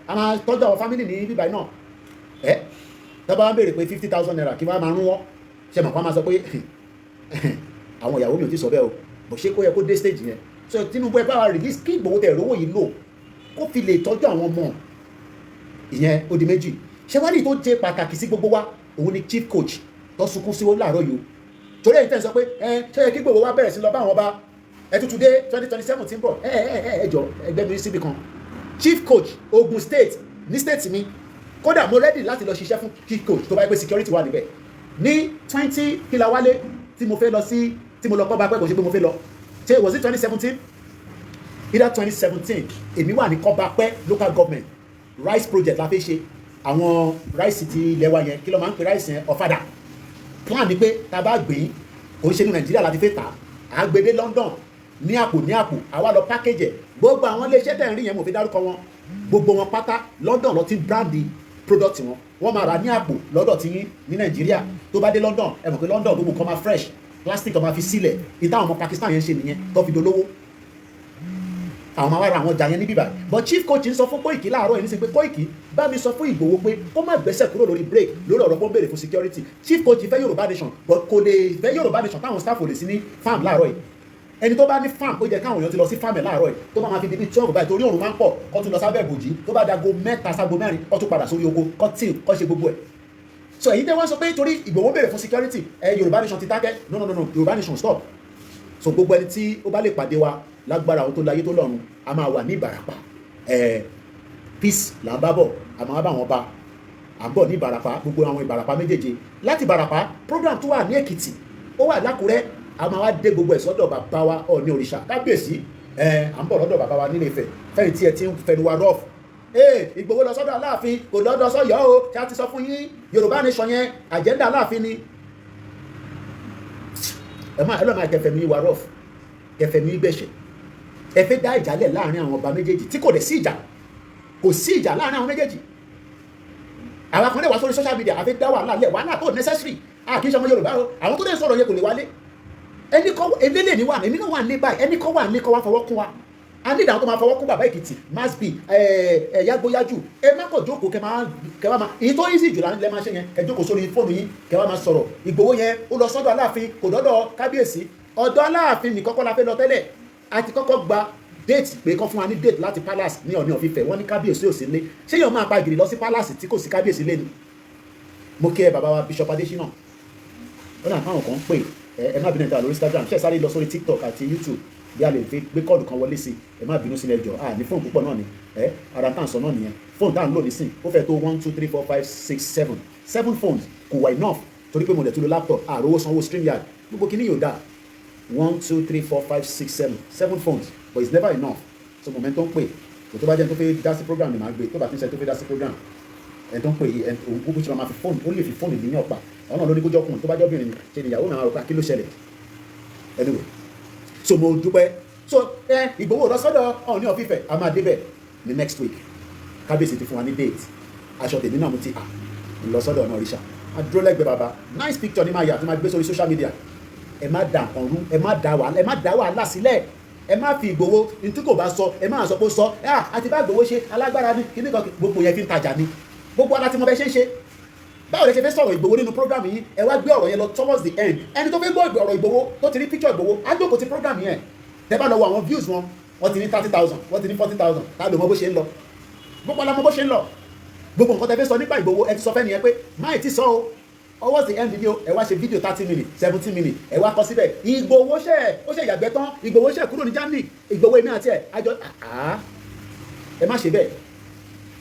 a máa tọ́jú àwọn family ní bíbáyìí náà tọ́ba wa ń béèrè pé 50,000 naira kí wọ́n máa rún wọ́n ṣe mọ̀ kó máa sọ pé àwọn ìyàwó mi ò ti sọ bẹ́ẹ̀ o bó ṣe kó yẹ kó dé stage yẹn so Tinubu ẹ bá wa release kí Ìgbòho tẹ̀ rówó yìí lò kó fi lè tọ́jú àwọn ọmọ ìyẹn ó di méjì ṣé wá ní tó jẹ́ pàtàkì sí gbogbo wa òun ni chief coach tó sunkún sí láàárọ̀ yìí torí ẹ̀yin tẹ́ ń sọ pé ṣé yẹ kí Ìgbòho wa bẹ̀rẹ̀ sí lọ bá àwọn ọba ẹ̀tútù dé 2027 tí ń bọ̀ ẹjọ́ ẹgbẹ́ mi síbi kan chief coach Ogun State ní state mi kódà mo ready láti lọ ṣiṣẹ́ fún chief coach tó bá yẹ pé security wà níbẹ̀ ní 20 kila wálé tí mo fẹ́ lọ sí tí mo lọ kọ́ bá pẹ́ kò ṣe pé mo fẹ́ lọ ṣe was it 2017 either 2017 èmi wà ní kọ́ bá pẹ́ local government rice project la fẹ́ ṣe àwọn rice ti ilẹ̀ wa yẹn kí ló máa ń pè rice yẹn ọ̀fadà plan ni pé tá a bá gbìn kò ń ṣe ní Nàìjíríà láti fẹ́ tà á gbé dé London ní àpò àwa lọ package ẹ̀ gbogbo àwọn iléeṣẹ́ tẹ̀ ń rí yẹn mo fi dárúkọ wọn gbogbo wọn pátá London lọ ti brandi product wọn máa rà ní àpò lọ́dọ̀ tí yín ní Nàìjíríà tó bá dé London ẹ mọ̀ pé London gbogbo nǹkan máa fresh plastic ọmọ fi sílẹ̀ ìtàwọn ọmọ Pakistan yẹn ṣe nìyẹn tó fi dolówó àwọn máa wá ra àwọn ọjà yẹn níbí báyìí but chief coach ń sọ fún Koiki láàárọ̀ yìí ní sẹ́ pé Koiki bá mi sọ fún Ìgbòho pé kó má gbẹ́sẹ̀ kúrò lórí break lórí ọ̀rọ̀ pọ́n béèrè fún security chief coach fẹ́ Yorùbá nation but kò lè fẹ́ Yorùbá nation táwọn staff ò lè sí ní farm láàárọ̀ yìí ẹni tó bá ní farm ó jẹ́ káwọn èèyàn ti lọ sí farm ẹ̀ láàárọ̀ yìí tó bá máa fi di bí 12 báyìí torí òòrùn máa ń pọ̀ kó tún lọ sábẹ́ ìbòjì tó bá dago 3 ságo 4 kó tún padà sórí oko kó tí kó ṣe gbogbo ẹ̀ so èyí tẹ́ wọ́n sọ pé torí Ìgbòho béèrè fún security Yorùbá nation ti dákẹ́ no Yorùbá nation stop so gbogbo ẹni tí ó bá lè pàdé wa lágbára àwọn tó láyé tó lọ́run a máa wà ní Ìbàràpá peace là ń bá bọ̀ àmọ́ a bá wọn bá à ń bọ̀ ní Ìbàràpá gbogbo àwọn Ìbàràpá méjèèjì láti Ìbàràpá program tó wà ní Èkìtì ó wà l'Ákúrẹ́ a máa wá dé gbogbo ẹ̀ sọ́dọ̀ bàbá wa Ọọ̀ni òrìṣà kábíyèsí à ń bọ̀ lọ́dọ̀ bàbá wa nílé Ifẹ̀ fẹ́yìn tí ẹ ti ń fẹnu wa rọ́ọ̀fù Ìgbòho lọ sọ́dọ̀ Aláàfin kò lọ́dọ̀ sọ́yọ́ o tí a ti sọ fún yín Yorùbá nation yẹn àjẹ́ndà Aláàfin ni ẹ lọ́ọ́ máa kẹfẹ́ mi wa rọ́ọ̀fù kẹfẹ́ mi gbẹ̀ṣẹ̀ ẹ fẹ́ dá ìjà lẹ̀ láàrin àwọn ọba méjèèjì tí kò dẹ̀ sí ìjà kò sí ìjà láàrin àwọn méjèèjì àwọn kan lè wá sórí social media àfi dá wàhálà lẹ̀ wàhálà tó necessary kì í ṣe ọmọ Yorùbá o àwọn tó dẹ̀ sọ̀rọ̀ yẹn kò lè wálé ẹni kọ́ elélè ní wà èmi náà wà ní báyìí ẹni kọ́ wà ní kọ́ wá fọwọ́ kún wa a ní ìdáhùn tó máa fọwọ́ kún bàbá Èkìtì masbi ẹ̀yàgbóyájú ẹ má kọ̀ jókòó kẹ máa èyí tó easy jù lẹ́ máa ṣe yẹn kẹ jókòó sórí fóònù yín kẹ wá máa sọ̀rọ̀ Ìgbòho yẹn ó lọ sọ́dọ̀ Aláàfin kò dọ́dọ̀ kábíyèsí ọ̀dọ̀ Aláàfin nìkan kọ́ la fẹ́ lọ tẹ́lẹ̀ àti kọ́kọ́ gba date pé kọ́ fún wa ní date láti palace ní Ọ̀ọ̀ni of Ifẹ̀ wọ́n ní kábíyèsí ò sí lé ṣé yóò máa pa gìrì lọ sí palace tí kò sí kábíyèsí lé ni mo kí ẹ bàbá wa Bishop Adesina ó náà káwọn kan ń pè ẹ má bínú ẹ̀ta lórí Instagram ṣe sáré lọ sórí TikTok àti YouTube bí a lè fi gbé kọ́ọ̀dù kan wọlé sí ẹ má bínú sílẹ̀ jọ ní fóònù púpọ̀ náà ni ara tá à ń sọ náà nìyẹn fóònù tá à ń lò nísìn ó fẹ́ tó 1 2 3 4 5 6 7 phones kò wà enough torí pé mo dẹ̀ tún lo laptop àròwó sanwó StreamYard gbogbo kìíní yóò dáa 1 2 3 4 5 6 7 phones but it's never enough so moment tó ń pè kò tó bá jẹ́ tó fẹ́ dá sí program ni màá gbé tó bá ti ń ṣe tó fẹ́ dá sí program ẹ̀ tó ń pè yìí ẹ̀ òun kó ṣe máa fi fóònù ó lè fi fóònù ìdí ní ọ̀pá ọ̀nà ló ní kó jọ́kùnrin tó bá jọ́bìnrin ṣe ni ìyàwó mi àwọn ọ̀pá kí ló ṣẹlẹ̀ anyway so mo dúpẹ́ so Ìgbòho lọ sọ́dọ̀ Ọọ̀ni of Ifẹ̀ a máa débẹ̀ ní next week kábíyèsí ti fún wa ní date aṣọ tèmi náà mo ti lọ sọ́dọ̀ ọ̀nà òrìṣà a dúró lẹ́gbẹ̀ẹ́ bàbá nice picture ní máa yà tó máa gbé sórí social media ẹ má dà nǹkan rú ẹ má dá wàhálà sílẹ̀ ẹ má fi Ìgbòho ní tí kò bá sọ ẹ má sọ pé ó sọ àti bá Ìgbòho ṣe alágbára ní kíní kan gbogbo yẹn fi ń tajà ni gbogbo ara tí mo bẹ ṣe ń ṣe báwo lè ṣe fẹ́ sọ̀rọ̀ Ìgbòho nínú program yìí ẹ wá gbé ọ̀rọ̀ yẹn lọ towards the end ẹni tó fẹ́ gbọ́ ọ̀rọ̀ Ìgbòho tó ti rí picture Ìgbòho á jókòó ti program yẹn tẹ́ bá lọ wo àwọn views wọn wọ́n ti ní 30,000 wọ́n ti ní 40,000 táàbí mọ bó ṣe ń lọ gbogbo alamọ bó ṣe ń lọ gbogbo nǹkan tẹ́ fẹ́ sọ nípa Ìgbòho ẹ ti sọ fẹ́ nìyẹn pé máì ti sọ o towards the end video ẹ wá ṣe video 30 minutes 17 minutes ẹ wá kọ síbẹ̀ Ìgbòho ó ṣe ìyàgbẹ́ tán Ìgbòho ṣe kúrò ní Germany Ìgbòho èmi àti ẹ̀ àjọ ẹ má ṣe bẹ́ẹ̀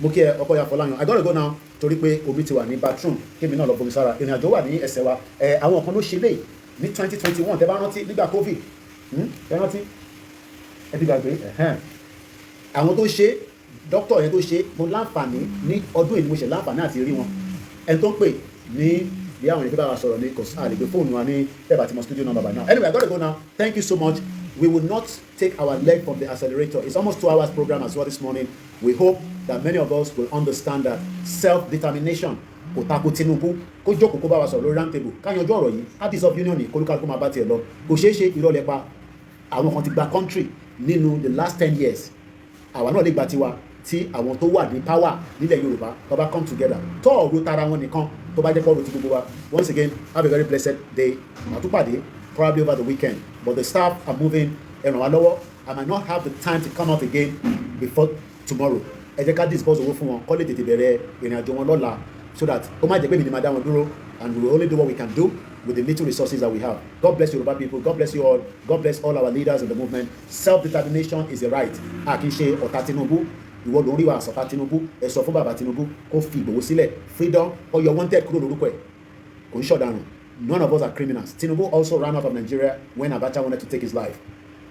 mo kí ẹ ọkọ ya Fọláyan I gotta go now torí pé omi ti wà ní bathroom kémi náà lọ bomi sára ìrìn àjò wà ní ẹsẹ̀ wa àwọn kan ló ṣe lè ní 2021 tẹ́ bá rántí nígbà covid ẹ rántí ẹ ti gbàgbé àwọn tó ṣe dókítà yẹn tó ṣe mo láǹfààní ní ọdún yìí ni mo ṣe láǹfààní àti rí wọn ẹni tó ń pè ní bí àwọn ènìyàn bá wa sọ̀rọ̀ ní kò sí àlè gbé fóònù wa ní tẹ́ẹ̀bà tí mo studio number by now anyway I gotta go now thank you so much we will not take our leg from the accelerator it's almost 2 hours program as well this morning we hope that many of us will understand that self-determination kò tako Tinubu kó jókòó kó bá wa sọ̀rọ̀ lórí round table ká yanjú ọ̀rọ̀ yìí parties of union ní kólúkálukú máa bá tiẹ̀ lọ kò ṣeé ṣe ìrọ̀lẹ́ pa àwọn kan ti gba country nínú the last 10 years àwa náà lè gba tiwa tí àwọn tó wà ní power nílẹ̀ Yorùbá tó bá come together tó ọ̀rọ̀ tara wọn nìkan tó bá jẹ́ kọ́ ọ̀rọ̀ ti gbogbo wa once again have a very blessed day màtúpàdé probably over the weekend but the staff are moving ẹ ràn wá lọ́wọ́ I might not have the time to come out again before tomorrow ẹ jẹ́ ká disburse owó fún wọn kó lè tètè bẹ̀rẹ̀ ìrìn àjò wọn lọ́la so that ó má jẹ́ pé mi ni máa dá wọn dúró and we will only do what we can do with the little resources that we have. God bless Yoruba people. God bless you all. God bless all our leaders in the movement. Self-determination is a right. A kì í ṣe ọ̀tá Tinubu. Ìwọ ló ń rí wa àsọ̀tá Tinubu. Ẹ sọ fún bàbá Tinubu kó fi Ìgbòho sílẹ̀. Freedom or your wanted kúrò lórúkọ ẹ̀. Kò ń ṣọ̀daràn. None of us are criminals. Tinubu also ran out of Nigeria when Abacha wanted to take his life.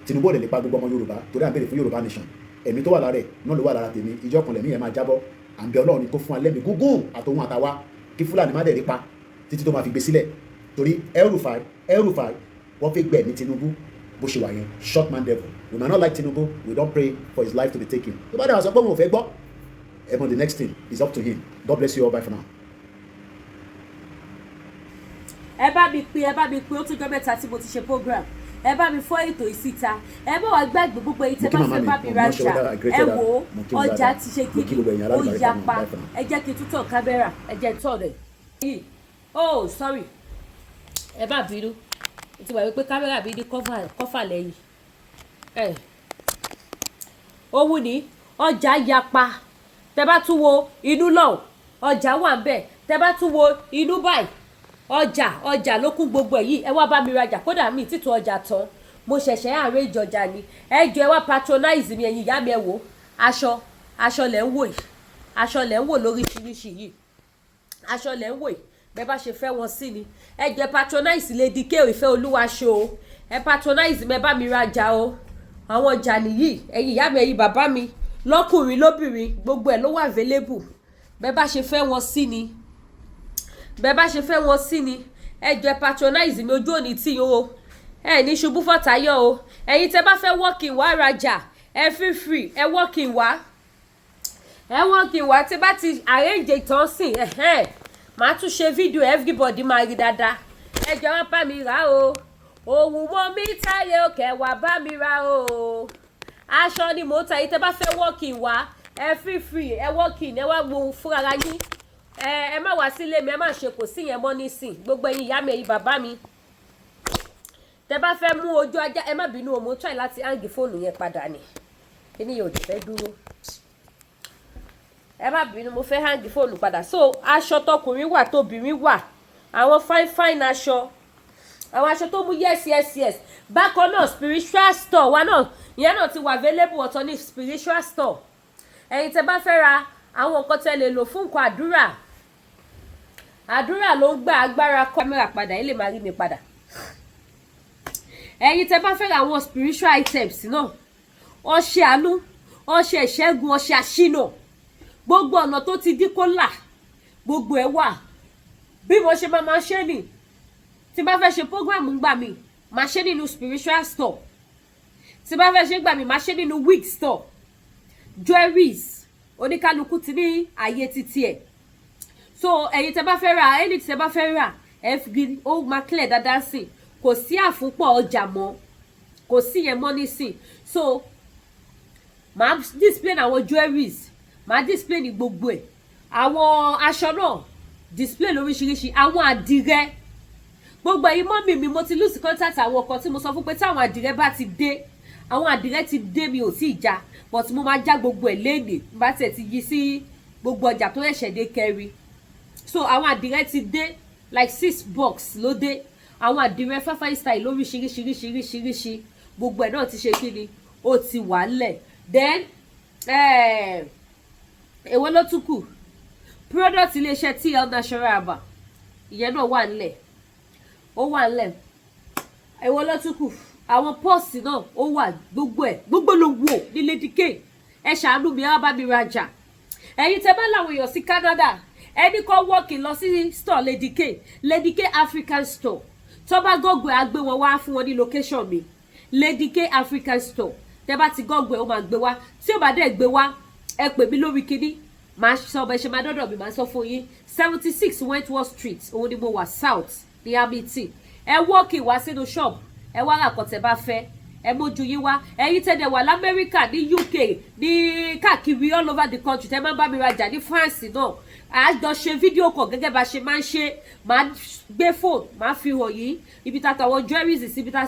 Tinubu ò lè pa gbogbo ọmọ Yorùbá torí à ń béèrè fún Yorùbá nation. Ẹ̀mí tó wà lára ẹ̀ náà ló wà lára tèmi. Ìjọ kan lẹ̀mí yẹn máa jábọ́. À ń bẹ Ọlọ́run ni kó fún wa lẹ́mìí gúngún àtòhun àtàwa kí Fúlàní má dẹ̀ rí pa títí tó máa fi gbé sílẹ̀. Torí El-Rufai wọ́n fi gbẹ̀mí Tinubu bó ṣe wà yẹn short man devil we might not like Tinubu we don't pray for his life to be taken tó bá dẹ̀ wá sọ pé òun ò fẹ́ gbọ́ ẹ̀mọ́ the next thing is up to him God bless you all bye for now. ẹ bá mi pín ó tún jọ mẹ́ta tí mo ti ṣe program ẹ bá mi fọ́ ètò ìsíta ẹ bá wà gbàgbé gbogbo èyí tẹ́ bá fẹ́ bá mi rajà ẹ wò ó ọjà ti ṣe kíni ó yapa ẹ jẹ́ kí n tún tàn kámẹ́rà ẹ jẹ́ tọ̀ rẹ̀ yìí oh sorry ẹ bá bínú ti wà wípé kámẹ́rà mi ní kọ́fà lẹ́yìn owó ní ọjà yapa tẹ́ bá tún wo inú lọ́hùn ọjà wà ń bẹ̀ tẹ́ bá tún wo inú báyìí ọjà ló kún gbogbo ẹ̀ yìí ẹ wá bá mi rajà kódà mi títún ọjà tán mo ṣẹ̀ṣẹ̀ àárẹ̀ ìjọjà ni ẹ jọ ẹ wá patronize mi ẹ̀yin ìyá mi ẹ wò aṣọ lẹ̀ ń wò yìí aṣọ lẹ̀ ń wò lóríṣiríṣi yìí aṣọ lẹ̀ ń wò yìí bẹ́ẹ̀ bá ṣe fẹ́ wọn sí ni ẹ jẹ́ patronize Lady K Ìfẹ́ Olúwa show o ẹ patronize mi ẹ bá mi rajà o àwọn ọjà nìyí ẹ̀yin ìyá mi ẹ̀yin bàbá mi lọ́kùnrin lóbìnrin gbogbo ẹ̀ ló wà available bẹ́ẹ̀ bá ṣe fẹ́ wọn sí ni ẹ jẹ́ patronize mi ojú òní tí o ẹ ní ṣubú fọ́tayọ̀ o ẹ̀yin tẹ́ bá fẹ́ walk-in wá rajà ẹ free ẹ walk-in wá tí bá ti arrange ìtàn sìn màá tún ṣe fídíò everybody máa rí dáadáa ẹ jẹ́ wá bá mi rà o òun mọ́ mi táyé òkè wá bá mi rà o aṣọ ni mò ń ta yìí tẹ́ bá fẹ́ walk-in wá ẹ free ẹ walk-in ẹ wá wo fúnra yín ẹ má wá sílé mi ẹ má ṣe kò sí yẹn mọ́ nísìn gbogbo ẹ̀yin ìyá mi ẹ̀yin bàbá mi tẹ́ bá fẹ́ mú ojú ajá ẹ má bínú o mo try láti hang fóònù yẹn padà ni kíní yóò fẹ́ dúró ẹ má bínú mo fẹ́ hang fóònù padà so aṣọ tọkùnrin wà tóbìnrin wà àwọn fine aṣọ àwọn aṣọ tó mú yes bákan náà spiritual store wa náà ìyẹn náà ti wà available ọ̀tọ̀ ní spiritual store ẹ̀yin tẹ́ bá fẹ́ ra àwọn nǹkan tẹ́ lè lò fún nǹkan àdúrà ló ń gba agbára kámẹ́rà padà ẹ lè máa rí mi padà ẹ̀yin tẹ́ bá fẹ́ ra àwọn spiritual items náà ọṣẹ àánú ọṣẹ ìṣẹ́gun ọṣẹ àṣínà gbogbo ọ̀nà tó ti dí kó là gbogbo ẹ̀ wà bí mo ṣe máa ṣe nì tí bá fẹ́ ṣe program gbà mí máa ṣe nínú spiritual store tí bá fẹ́ ṣe gbà mí máa ṣe nínú wig store jewelries oníkálukú ti ní àyè títí ẹ̀ so ẹ̀yin tẹ́ bá fẹ́ rà ẹni tẹ́ bá fẹ́ rà ẹ fi ó máa clear dáadáa sí kò sí àfúnpọ̀ ọjà mọ́ kò sí yẹn mọ́ nísìn so màá display àwọn jewelries màá display ní gbogbo ẹ̀ àwọn aṣọ náà display lóríṣiríṣi àwọn àdìrẹ gbogbo ẹ̀yin mọ́mì mi mo ti lose contact àwọn kan tí mo sọ fún pé táwọn àdìrẹ bá ti dé àwọn àdìrẹ ti dé mi ò tí ì já but mo máa já gbogbo ẹ̀ léèdè bá tẹ̀ ti yí sí gbogbo ọjà tó ẹ̀ṣẹ̀ dé kẹrí so àwọn àdìrẹ ti dé like 6 box ló dé àwọn àdìrẹ fáfáì style lóríṣiríṣiríṣiríṣiríṣi gbogbo ẹ̀ náà ti ṣe kí ni ó ti wà lẹ̀ then èwo ló tún kù product iléeṣẹ́ TL Natural Herbal ìyẹn náà wà nílẹ̀ ó wà nílẹ̀ èwo ló tún kù àwọn pọ́ọ̀sì náà ó wà gbogbo ló wò ní Lady K ẹ ṣàánú mi ẹ bá mi rajà ẹ̀yin tẹ́ bá làwọn èèyàn sí Canada ẹni kọ́ wọ́ọ̀kì lọ sí store Lady K African store tó bá gọ́gùn ẹ̀ á gbé wọn wá fún wọn ní location mi Lady K African store tẹ́ bá ti gọ́gùn ẹ̀ ó máa gbé wá tí ó bá dẹ̀ gbé wá ẹ pè mí lórí kíní màá sọ ọbẹ̀ ṣe máa dọ́dọ̀ mi màá sọ fún yín 76 Wentworth Street òun ni mo wà South ní Amity ẹ wọ́ọ̀kì wá sínú shop ẹ wá rà kọ̀tẹ́ bá fẹ́ ẹ mójú yín wá ẹ̀yin tẹ́lẹ̀ wà l'Amẹ́ríkà ní UK ní káàkiri all over the country tẹ́ máa ń bá mi rajà ní France náà àjọ ṣe fídíò kan gẹ́gẹ́ bá ṣe máa ń ṣe máa gbé fóònù máa fi hàn yín ibi tá àwọn jewelries sí ibi tá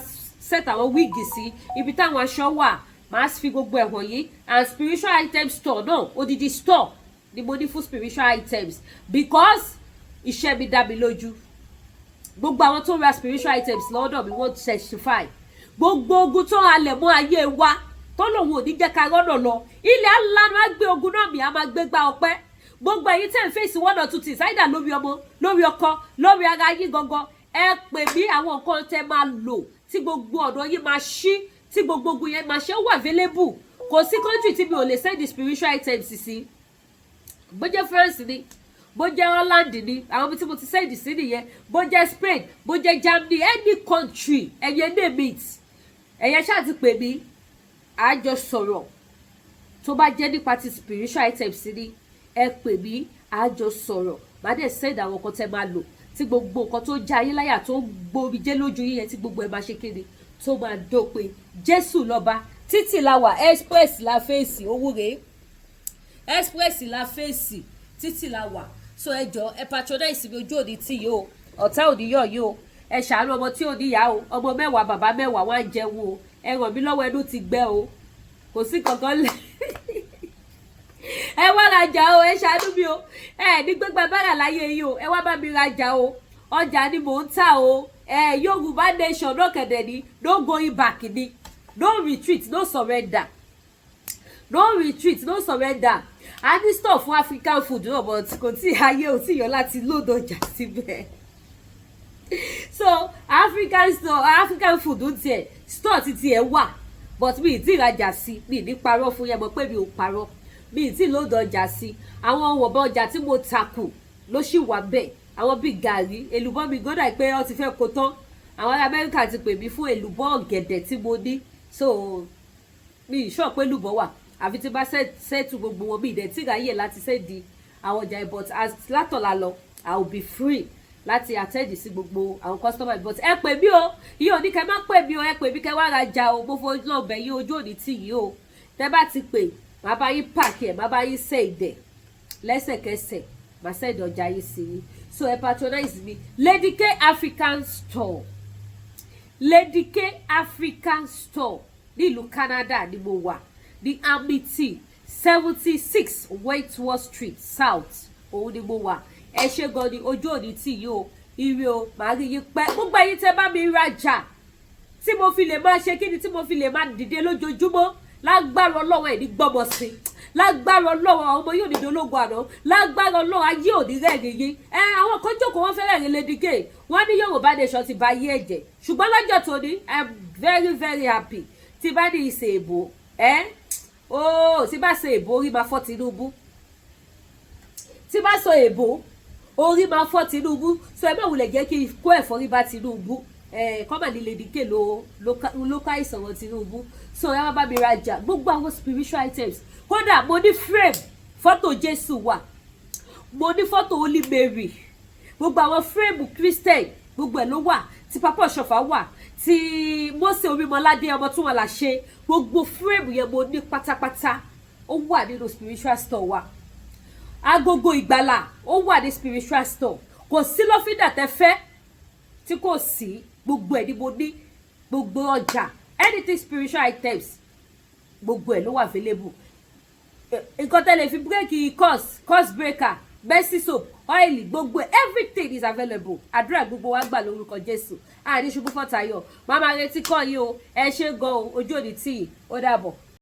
set àwọn wíìgì sí ibi táwọn aṣọ wà máa fi gbogbo ẹ̀ hàn yín and spiritual items store náà odidi store ni mo ní fún spiritual items because iṣẹ́ mi dá mi lójú gbogbo àwọn tó ra spiritual items lọ́dọ̀ mi wọ́n testify gbogbo ogun tó halẹ̀ mọ́ ayé wa tó lòun ò ní jẹ́ ká rọ́nà lọ ilẹ̀ alánú á gbé ogun náà mi á máa gbé gbá ọpẹ́ gbogbo ẹ̀yin tẹ́ ń fèsì one or two things either lórí ọmọ lórí ọkọ lórí ara yín gangan ẹ pè mí àwọn nǹkan tẹ́ máa lò tí gbogbo ọ̀dọ̀ yín máa ṣí tí gbogbo ogun yẹn máa ṣe wà available kò sí country tí mi ò lè send the spiritual items sí bó jẹ́ France ni bó jẹ́ Holland ni àwọn ibi tí mo ti send sí nìyẹn bó jẹ́ Spain bó jẹ́ Germany any country ẹ̀yẹ name it ẹ̀yẹ ṣáà ti pè mí àjọ sọ̀rọ̀ tó bá jẹ́ nípa ti spiritual items ni ẹ pè mí àjọ sọ̀rọ̀ má dẹ̀ send àwọn nǹkan tẹ́ máa lò tí gbogbo nǹkan tó já yín láyà tó gbomi jẹ́ lójú yín yẹn tí gbogbo ẹ̀ máa ṣe kéde tó máa dópin Jésù lọ́ba títì la wà express la fèsì owó rèé express la fèsì títì la wà so ẹ jọ ẹ patronize mi ojú òní tí yìí o ọ̀tá òní yọ̀ yìí o ẹ ṣàánú ọmọ tí ò níyà o ọmọ 10 bàbá 10 wá ń jẹun o ẹ ràn mí lọ́wọ́ ẹnu ti gbẹ o kò sí kankan lẹ̀ ẹ wá rajà o ẹ ṣàánú mi o ẹ ní gbégbá bára láyé yìí o ẹ wá bá mi rajà o ọjà ni mò ń tà o Yorùbá nation náà kẹ̀dẹ̀ ni no going back ni no retreat no surrender no retreat no surrender a ní store fún African food náà but kò tí ayé ò tí yọ láti lóòdù ọjà síbẹ̀ so African food ń tiẹ̀ store ti tiẹ̀ wà but mi ì tí ìrajà sí mi ì ní parọ́ fún yẹn mọ̀ pé mi ò parọ́ mi ì tí lóòdù ọjà sí àwọn wọ̀bọ̀ ọjà tí mo takù ló sì wà bẹ́ẹ̀ àwọn bíi gàrí èlùbọ́ mi gbọ́dọ̀ pé wọ́n ti fẹ́ kó tán àwọn ará Amẹ́ríkà ti pè mí fún èlùbọ́ ọ̀gẹ̀dẹ̀ tí mo ní so mi ì sọ pé èlùbọ́ wà àfi tí bá ṣètù gbogbo wọn bí ìdẹ̀ tí ìráyè láti ṣèdí àwọn ọjà but as látọ̀la lọ I will be free láti attend sí gbogbo àwọn customer but ẹ pè mí o yìí ò ní kẹ́ má pè mí o ẹ pè mí kẹ́ wá rajà o mo fojú náà bẹ̀ yín ojú òní tì yìí o tẹ́ bá ti pè má bá yín pààkì ẹ̀ má bá yín ṣe ìdẹ̀ lẹ́sẹ̀kẹsẹ̀ má ṣẹ̀dọ̀ ọjà yín sí yín so ẹ patronize mi Lady K African store Lady K African store nílùú Canada ni mo wà ní Amity 76 Wentworth Street South òun ni mo wà ẹ ṣe gan ni ojú òní tì yìí o ire o màá rí yín pẹ́ gbogbo ẹ̀yin tẹ́ bá mi rajà tí mo fi lè máa ṣe kíni tí mo fi lè máa dìde lójoojúmọ́ lágbára Ọlọ́run ẹ̀ ní gbọ́mọ sí lágbára Ọlọ́run àwọn ọmọ yóò ní dológun àná lágbára Ọlọ́run ayé ò ní rẹ́rìn yín àwọn kan jókòó wọ́n fẹ́ rẹ́rìn Lady K wọ́n ní Yorùbá nation ti ba yé ẹ̀jẹ̀ ṣùgbọ́n lọ́jọ́ tòní I'm very very happy tí bá ní ìṣe èbò tí bá ṣe èbò orí máa fọ́ Tinubu tí bá sọ èbò orí máa fọ́ Tinubu so ẹ má wulẹ̀ jẹ́ kí kó ẹ̀fọ́rí bá Tinubu kọ́mà ní Lady K ló ká ìsọ̀rọ̀ Tinubu so ẹ wá bá mi rajà gbogbo àwọn spiritual items kódà mo ní frame fọ́tò Jésù wà mo ní fọ́tò Holy Mary gbogbo àwọn frame Christian gbogbo ẹ̀ ló wà tí Papa Ọ̀ṣọ́fà wà tí Mósè Orímọládé ọmọ tí wọ́n là ṣe gbogbo frame yẹn mo ní pátápátá ó wà nínú spiritual store wa agogo ìgbàlà ó wà ní spiritual store kò sí lọ́fíńdà tẹ́ fẹ́ tí kò sí gbogbo ẹ̀ ni mo ní gbogbo ọjà anything spiritual items gbogbo ẹ̀ ló wà available nǹkan tẹ́lẹ̀ fi bírèkì course breaker mercy soap oil gbogbo everything is available àdúrà gbogbo wa gbà lórúkọ Jésù àní ṣubú fọ́tayọ̀ màmá retí kọ́ yín o ẹ ṣé gan o ojú òní tí ó dàbọ̀.